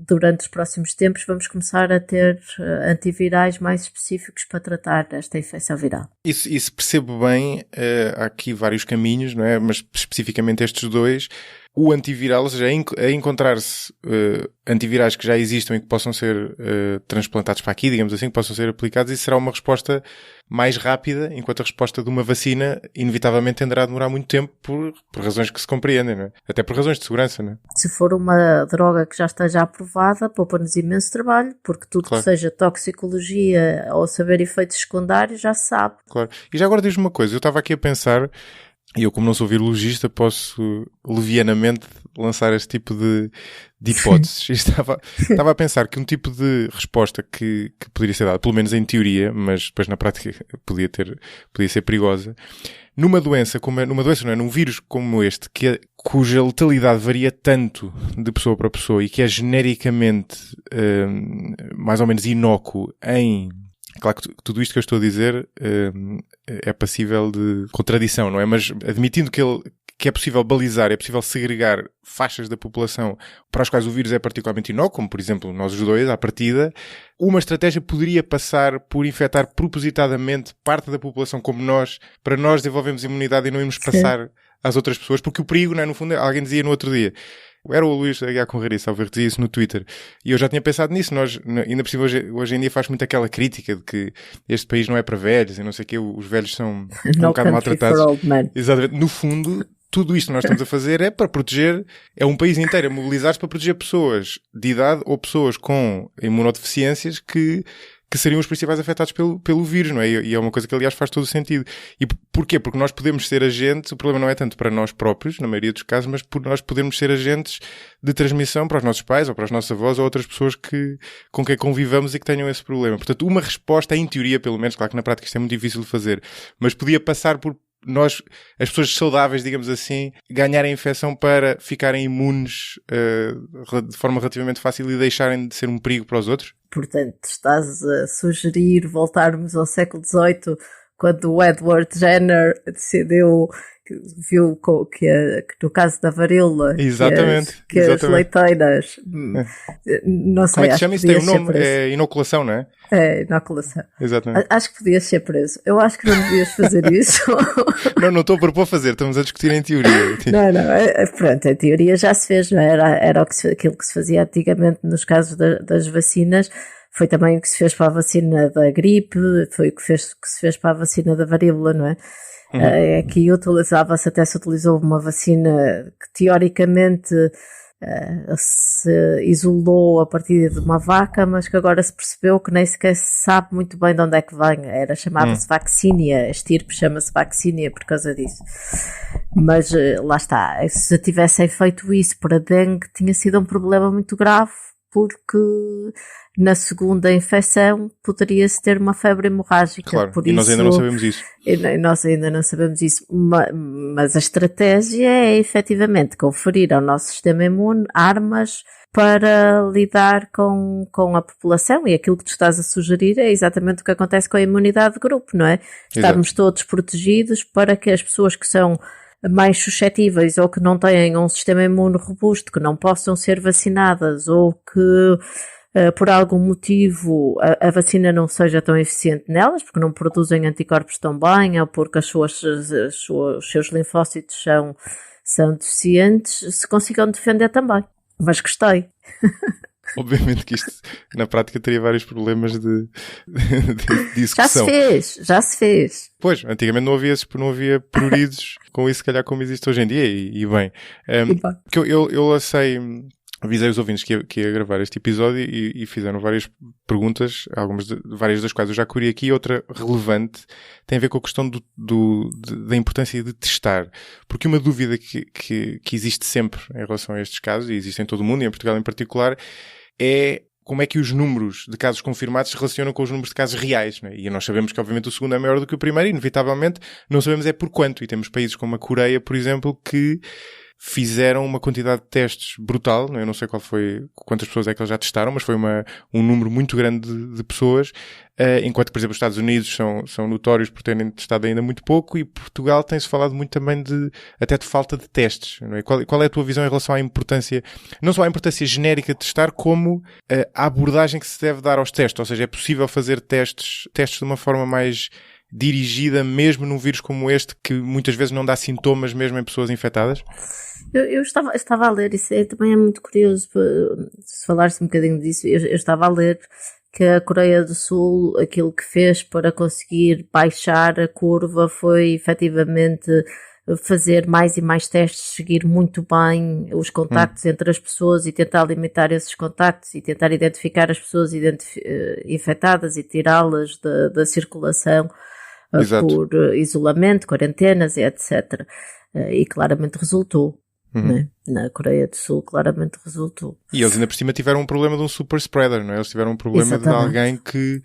Speaker 2: durante os próximos tempos vamos começar a ter antivirais mais específicos para tratar esta infecção viral.
Speaker 1: Isso percebo bem, há aqui vários caminhos, não é? Mas especificamente estes dois. O antiviral, ou seja, a encontrar-se antivirais que já existam e que possam ser transplantados para aqui, digamos assim, que possam ser aplicados, isso será uma resposta mais rápida, enquanto a resposta de uma vacina inevitavelmente tenderá a demorar muito tempo por razões que se compreendem, não é? Até por razões de segurança, não é?
Speaker 2: Se for uma droga que já esteja aprovada, poupa-nos imenso trabalho, porque tudo
Speaker 1: claro.
Speaker 2: Que seja toxicologia ou saber efeitos secundários já se sabe.
Speaker 1: Claro. E já agora diz-me uma coisa, eu estava aqui a pensar, e eu como não sou virologista posso levianamente lançar este tipo de hipóteses. Estava a pensar que um tipo de resposta que poderia ser dada, pelo menos em teoria, mas depois na prática podia ser perigosa, numa doença não é? Num vírus como este, cuja letalidade varia tanto de pessoa para pessoa e que é genericamente mais ou menos inócuo Claro que tudo isto que eu estou a dizer é passível de contradição, não é? Mas admitindo que é possível balizar, é possível segregar faixas da população para as quais o vírus é particularmente inócuo, como por exemplo nós os dois, à partida, uma estratégia poderia passar por infectar propositadamente parte da população como nós, para nós desenvolvermos imunidade e não irmos passar às outras pessoas, porque o perigo, não é? No fundo, alguém dizia no outro dia, era o Luís Aguiar Conrariça, talvez dizia isso no Twitter, e eu já tinha pensado nisso. Nós, ainda por cima, hoje em dia faz muito aquela crítica de que este país não é para velhos e não sei o quê, os velhos são um bocado maltratados. Exatamente. No fundo, tudo isto que nós estamos a fazer é para proteger, é um país inteiro a mobilizar-se para proteger pessoas de idade ou pessoas com imunodeficiências que seriam os principais afetados pelo vírus, não é? E é uma coisa que, aliás, faz todo o sentido. E porquê? Porque nós podemos ser agentes, o problema não é tanto para nós próprios, na maioria dos casos, mas por nós podermos ser agentes de transmissão para os nossos pais, ou para os nossos avós, ou outras pessoas com quem convivamos e que tenham esse problema. Portanto, uma resposta, em teoria, pelo menos, claro que na prática isto é muito difícil de fazer, mas podia passar por nós, as pessoas saudáveis, digamos assim, ganharem a infecção para ficarem imunes de forma relativamente fácil e deixarem de ser um perigo para os outros?
Speaker 2: Portanto, estás a sugerir voltarmos ao século XVIII, quando o Edward Jenner viu que no caso da varíola,
Speaker 1: exatamente,
Speaker 2: que as leiteiras, não sei,
Speaker 1: como é que se chama isso? Tem um nome, é inoculação, não é?
Speaker 2: É, inoculação.
Speaker 1: Exatamente.
Speaker 2: Acho que podias ser preso. Eu acho que não devias fazer isso.
Speaker 1: Não estou a propor fazer, estamos a discutir em teoria.
Speaker 2: Não, pronto, em teoria já se fez, não é? Era aquilo que se fazia antigamente nos casos das vacinas. Foi também o que se fez para a vacina da gripe, foi o que se fez para a vacina da varíola, não é? Aqui até se utilizou uma vacina que teoricamente se isolou a partir de uma vaca, mas que agora se percebeu que nem sequer se sabe muito bem de onde é que vem. Chamava-se Vaccinia, a estirpe chama-se Vaccinia por causa disso. Mas lá está, se tivessem feito isso para dengue tinha sido um problema muito grave, porque na segunda infecção poderia-se ter uma febre hemorrágica.
Speaker 1: Claro,
Speaker 2: por
Speaker 1: e nós ainda não sabemos isso.
Speaker 2: Nós ainda não sabemos isso, mas a estratégia é efetivamente conferir ao nosso sistema imune armas para lidar com a população, e aquilo que tu estás a sugerir é exatamente o que acontece com a imunidade de grupo, não é? Estarmos todos protegidos para que as pessoas que são mais suscetíveis ou que não têm um sistema imune robusto, que não possam ser vacinadas ou que por algum motivo a vacina não seja tão eficiente nelas, porque não produzem anticorpos tão bem ou porque os seus linfócitos são deficientes, se consigam defender também. Mas gostei.
Speaker 1: Obviamente que isto, na prática, teria vários problemas de discussão.
Speaker 2: Já se fez.
Speaker 1: Pois, antigamente não havia pruridos com isso, se calhar, como existe hoje em dia, e bem. Porque eu avisei os ouvintes que ia gravar este episódio e fizeram várias perguntas, várias das quais eu já colhi aqui, outra relevante tem a ver com a questão da importância de testar. Porque uma dúvida que existe sempre em relação a estes casos, e existe em todo o mundo, e em Portugal em particular, é como é que os números de casos confirmados se relacionam com os números de casos reais, né? E nós sabemos que, obviamente, o segundo é maior do que o primeiro, e, inevitavelmente, não sabemos é por quanto. E temos países como a Coreia, por exemplo, que fizeram uma quantidade de testes brutal, eu não sei quantas pessoas é que eles já testaram, mas foi um número muito grande de pessoas, enquanto, por exemplo, os Estados Unidos são notórios por terem testado ainda muito pouco, e Portugal tem-se falado muito também até de falta de testes, não é? Qual é a tua visão em relação à importância, não só à importância genérica de testar, como a abordagem que se deve dar aos testes? Ou seja, é possível fazer testes de uma forma mais dirigida, mesmo num vírus como este, que muitas vezes não dá sintomas mesmo em pessoas infectadas?
Speaker 2: Eu estava a ler, isso também é muito curioso, se falares um bocadinho disso, eu estava a ler que a Coreia do Sul, aquilo que fez para conseguir baixar a curva foi efetivamente fazer mais e mais testes, seguir muito bem os contactos entre as pessoas e tentar limitar esses contactos e tentar identificar as pessoas infectadas e tirá-las da circulação por isolamento, quarentenas e etc. E claramente resultou. Né? Na Coreia do Sul claramente resultou.
Speaker 1: E eles ainda por cima tiveram um problema de um super spreader, não é? Eles tiveram um problema de alguém que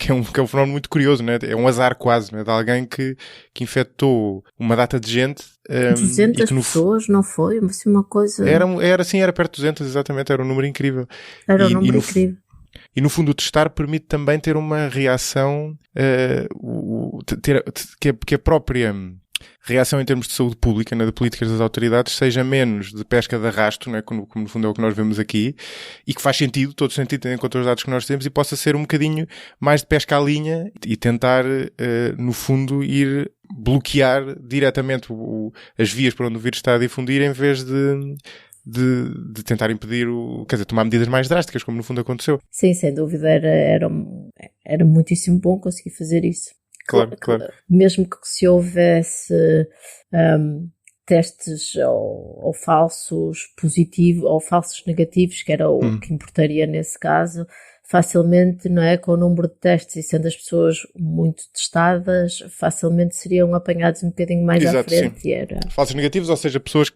Speaker 1: é um fenómeno muito curioso, não é? É um azar quase, não é? De alguém que infectou uma data de gente.
Speaker 2: 200 pessoas, não foi? Assim, uma coisa...
Speaker 1: Era perto de 200, exatamente, era um número incrível.
Speaker 2: Era um número incrível.
Speaker 1: E no fundo o testar permite também ter uma reação, que a própria reação em termos de saúde pública, né, de políticas das autoridades, seja menos de pesca de arrasto, né, como no fundo é o que nós vemos aqui, e que faz sentido, todo sentido, tendo em conta os dados que nós temos, e possa ser um bocadinho mais de pesca à linha e tentar, no fundo, ir bloquear diretamente as vias por onde o vírus está a difundir, em vez de tentar impedir tomar medidas mais drásticas, como no fundo aconteceu.
Speaker 2: Sim, sem dúvida, era muitíssimo bom conseguir fazer isso.
Speaker 1: Claro.
Speaker 2: Mesmo que se houvesse testes ou falsos positivos ou falsos negativos, que era o que importaria nesse caso, facilmente, não é, com o número de testes e sendo as pessoas muito testadas, facilmente seriam apanhados um bocadinho mais à frente.
Speaker 1: Falsos negativos, ou seja, pessoas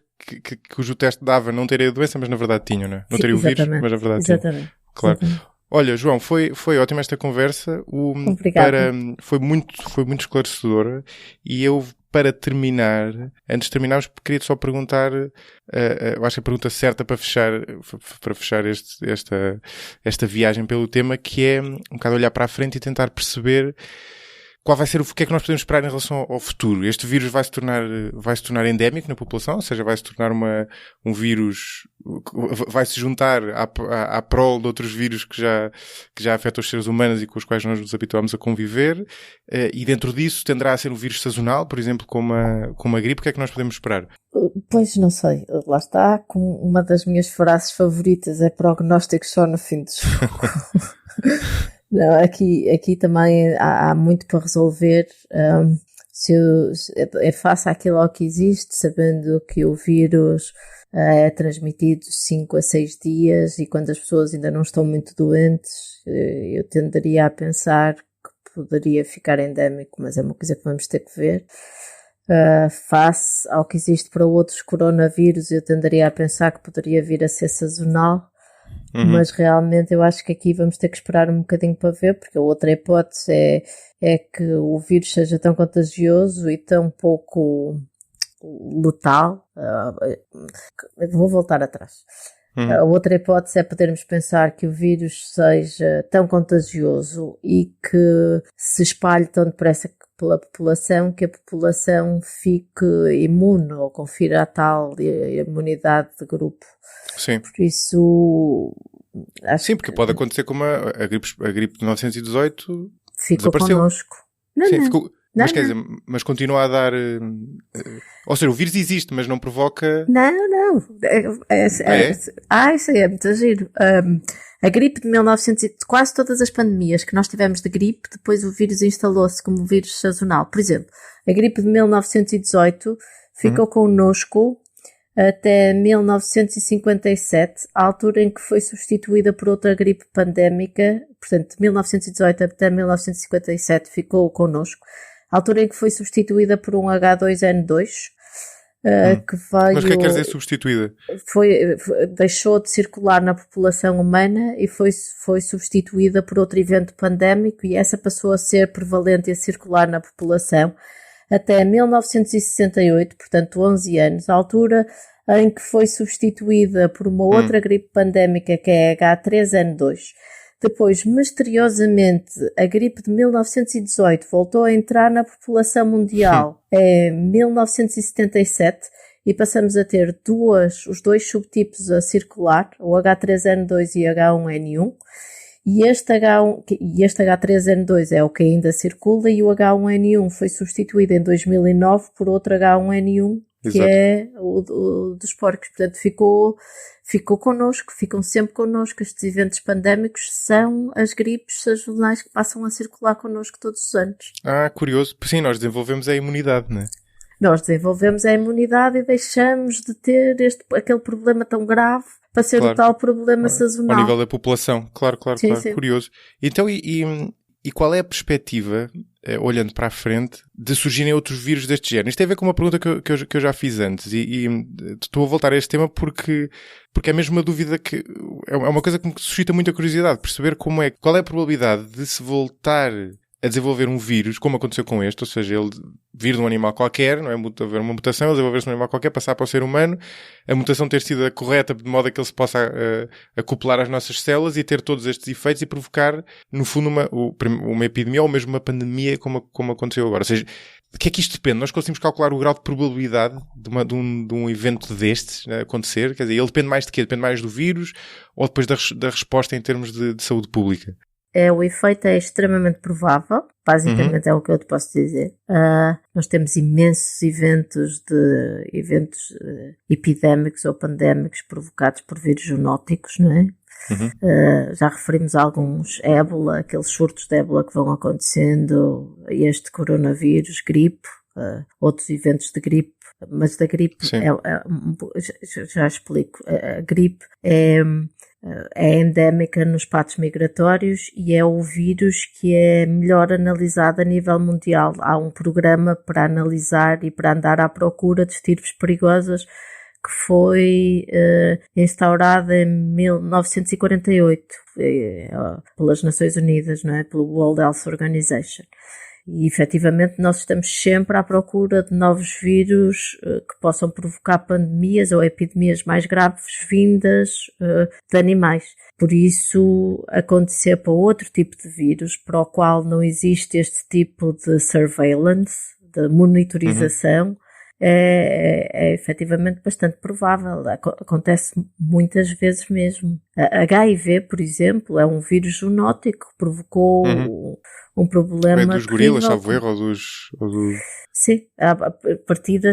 Speaker 1: cujo teste dava não terem a doença, mas na verdade tinham, não é? Não teriam o vírus, mas na verdade tinham.
Speaker 2: Exatamente.
Speaker 1: Claro. Exatamente. Olha, João, foi ótima esta conversa.
Speaker 2: Obrigada.
Speaker 1: Foi muito esclarecedora, e eu, para terminar, antes de terminarmos, queria-te só perguntar, eu acho que a pergunta certa para fechar esta viagem pelo tema, que é um bocado olhar para a frente e tentar perceber qual vai ser o que é que nós podemos esperar em relação ao futuro. Este vírus vai se tornar endémico na população, ou seja, vai se tornar um vírus, vai se juntar à prole de outros vírus que já afetam os seres humanos e com os quais nós nos habituamos a conviver, e dentro disso tenderá a ser um vírus sazonal, por exemplo, como a gripe. O que é que nós podemos esperar?
Speaker 2: Pois, não sei. Lá está, como uma das minhas frases favoritas é prognóstico só no fim do jogo. Não, aqui também há muito para resolver. É face àquilo ao que existe, sabendo que o vírus é transmitido 5 a 6 dias e quando as pessoas ainda não estão muito doentes, eu tenderia a pensar que poderia ficar endémico, mas é uma coisa que vamos ter que ver. Face ao que existe para outros coronavírus, eu tenderia a pensar que poderia vir a ser sazonal. Mas realmente eu acho que aqui vamos ter que esperar um bocadinho para ver, porque a outra hipótese é que o vírus seja tão contagioso e tão pouco letal. Vou voltar atrás. A outra hipótese é podermos pensar que o vírus seja tão contagioso e que se espalhe tão depressa pela população que a população fique imune ou confira a tal imunidade de grupo.
Speaker 1: Sim.
Speaker 2: Por isso...
Speaker 1: Sim, porque pode acontecer como a gripe de 1918
Speaker 2: ficou
Speaker 1: desapareceu.
Speaker 2: Connosco.
Speaker 1: Quer dizer, mas continua a dar... ou seja, o vírus existe, mas não provoca...
Speaker 2: Não. Isso aí é muito giro. A gripe de 1900, quase todas as pandemias que nós tivemos de gripe, depois o vírus instalou-se como vírus sazonal. Por exemplo, a gripe de 1918 ficou connosco até 1957, a altura em que foi substituída por outra gripe pandémica. Portanto, de 1918 até 1957 ficou connosco, a altura em que foi substituída por um H2N2, que veio...
Speaker 1: Mas o que é que quer dizer substituída?
Speaker 2: Deixou de circular na população humana e foi substituída por outro evento pandémico, e essa passou a ser prevalente e a circular na população até 1968, portanto 11 anos, a altura em que foi substituída por uma outra gripe pandémica que é a H3N2. Depois, misteriosamente, a gripe de 1918 voltou a entrar na população mundial em 1977 e passamos a ter os dois subtipos a circular, o H3N2 e H1N1. E este H3N2 é o que ainda circula e o H1N1 foi substituído em 2009 por outro H1N1, que
Speaker 1: Exato.
Speaker 2: é o dos porcos. Portanto, ficou connosco, ficam sempre connosco. Estes eventos pandémicos são as gripes sazonais que passam a circular connosco todos os anos.
Speaker 1: Curioso. Sim, nós desenvolvemos a imunidade, não é?
Speaker 2: Nós desenvolvemos a imunidade e deixamos de ter aquele problema tão grave para ser o tal problema sazonal.
Speaker 1: Ao nível da população, claro,
Speaker 2: Sim, sim.
Speaker 1: curioso. Então, e qual é a perspectiva, olhando para a frente, de surgirem outros vírus deste género? Isto tem a ver com uma pergunta que eu já fiz antes e estou a voltar a este tema porque é mesmo uma dúvida que é uma coisa que me suscita muita curiosidade, perceber qual é a probabilidade de se voltar a desenvolver um vírus, como aconteceu com este, ou seja, ele vir de um animal qualquer, não é? Haver uma mutação, ele desenvolver-se num animal qualquer, passar para o ser humano, a mutação ter sido a correta, de modo a que ele se possa acoplar às nossas células e ter todos estes efeitos e provocar, no fundo, uma epidemia ou mesmo uma pandemia, como aconteceu agora. Ou seja, de que é que isto depende? Nós conseguimos calcular o grau de probabilidade de um evento destes, né, acontecer? Quer dizer, ele depende mais de quê? Depende mais do vírus ou depois da resposta em termos de saúde pública?
Speaker 2: O efeito é extremamente provável, basicamente é o que eu te posso dizer. Nós temos imensos eventos epidémicos ou pandémicos provocados por vírus zoonóticos, não é? Já referimos a alguns ébola, aqueles surtos de ébola que vão acontecendo, este coronavírus, gripe, outros eventos de gripe, mas da gripe já explico. A gripe é endémica nos patos migratórios e é o vírus que é melhor analisado a nível mundial. Há um programa para analisar e para andar à procura de estirpes perigosas que foi instaurado em 1948 pelas Nações Unidas, não é? Pelo World Health Organization. E, efetivamente, nós estamos sempre à procura de novos vírus que possam provocar pandemias ou epidemias mais graves vindas de animais. Por isso, acontecer para outro tipo de vírus, para o qual não existe este tipo de surveillance, de monitorização, é efetivamente bastante provável. Acontece muitas vezes mesmo. A HIV, por exemplo, é um vírus zoonótico que provocou um problema.
Speaker 1: É dos gorilas, salvo erro, ou dos...
Speaker 2: Sim, a partida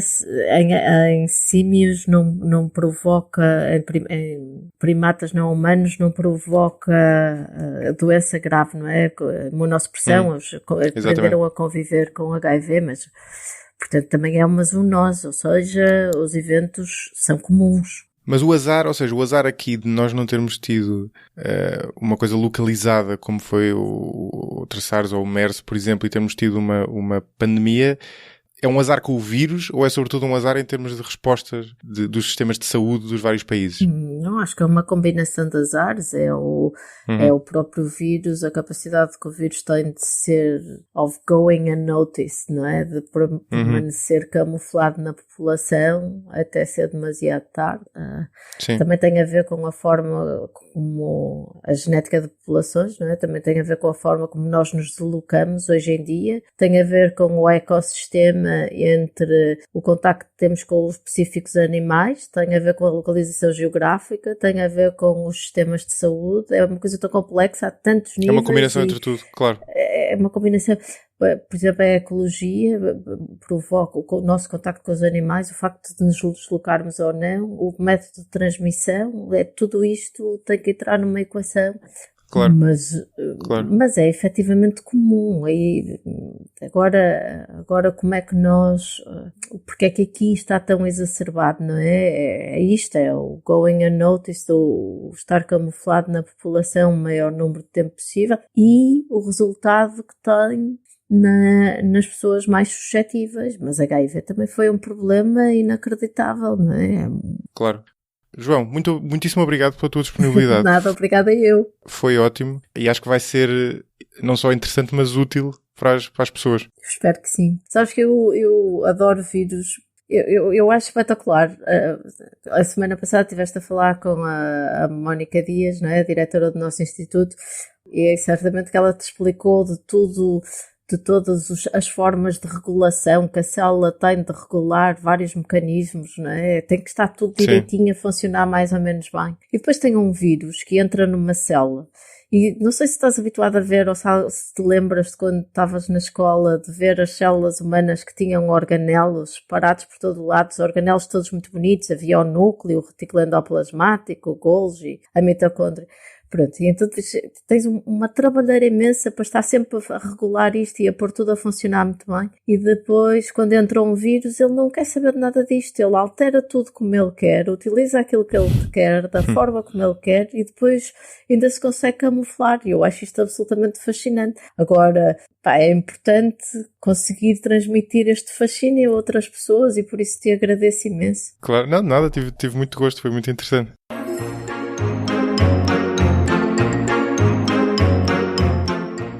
Speaker 2: em símios não provoca, em primatas não humanos, não provoca doença grave, não é? Imunossupressão, aprenderam a conviver com HIV, mas, portanto, também é uma zoonose, ou seja, os eventos são comuns.
Speaker 1: Mas o azar, ou seja, o azar aqui de nós não termos tido uma coisa localizada como foi o SARS ou o MERS, por exemplo, e termos tido uma pandemia, é um azar com o vírus ou é sobretudo um azar em termos de respostas dos sistemas de saúde dos vários países?
Speaker 2: Não, acho que é uma combinação de azares, é o próprio vírus, a capacidade que o vírus tem de ser of going unnoticed, não é? De permanecer camuflado na população até ser demasiado tarde. Também tem a ver com a forma como a genética de populações, não é? Também tem a ver com a forma como nós nos deslocamos hoje em dia, tem a ver com o ecossistema entre o contacto que temos com os específicos animais, tem a ver com a localização geográfica, tem a ver com os sistemas de saúde, é uma coisa tão complexa, há tantos níveis.
Speaker 1: É uma combinação entre tudo, claro.
Speaker 2: É uma combinação. Por exemplo, a ecologia provoca o nosso contacto com os animais, o facto de nos deslocarmos ou não, o método de transmissão, tudo isto tem que entrar numa equação.
Speaker 1: Claro.
Speaker 2: Mas é efetivamente comum. E agora como é que porque é que aqui está tão exacerbado, não é? É isto, é o going unnoticed, o estar camuflado na população o maior número de tempo possível e o resultado que tem nas pessoas mais suscetíveis. Mas HIV também foi um problema inacreditável, não é?
Speaker 1: Claro. João, muitíssimo obrigado pela tua disponibilidade.
Speaker 2: Nada, obrigada eu.
Speaker 1: Foi ótimo e acho que vai ser não só interessante, mas útil para as pessoas.
Speaker 2: Espero que sim. Sabes que eu adoro vírus. Eu acho espetacular. A semana passada estiveste a falar com a Mónica Dias, não é? A diretora do nosso instituto, e certamente que ela te explicou de tudo, de todas as formas de regulação que a célula tem de regular vários mecanismos, não é? Tem que estar tudo direitinho a funcionar mais ou menos bem. E depois tem um vírus que entra numa célula. E não sei se estás habituado a ver, ou se te lembras de quando estavas na escola, de ver as células humanas que tinham organelos parados por todo o lado, os organelos todos muito bonitos, havia o núcleo, o retículo endoplasmático, o Golgi, a mitocôndria. Pronto, e então tens uma trabalheira imensa para estar sempre a regular isto e a pôr tudo a funcionar muito bem. E depois, quando entra um vírus, ele não quer saber de nada disto. Ele altera tudo como ele quer, utiliza aquilo que ele quer, da forma como ele quer, e depois ainda se consegue camuflar. E eu acho isto absolutamente fascinante. Agora, é importante conseguir transmitir este fascínio a outras pessoas e por isso te agradeço imenso.
Speaker 1: Claro, não, nada, tive muito gosto, foi muito interessante.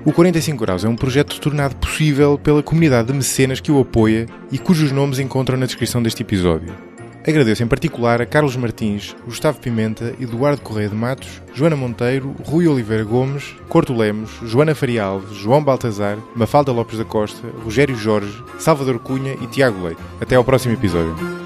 Speaker 1: O 45 Graus é um projeto tornado possível pela comunidade de mecenas que o apoia e cujos nomes encontram na descrição deste episódio. Agradeço em particular a Carlos Martins, Gustavo Pimenta, Eduardo Correia de Matos, Joana Monteiro, Rui Oliveira Gomes, Corto Lemos, Joana Faria Alves, João Baltazar, Mafalda Lopes da Costa, Rogério Jorge, Salvador Cunha e Tiago Leite. Até ao próximo episódio.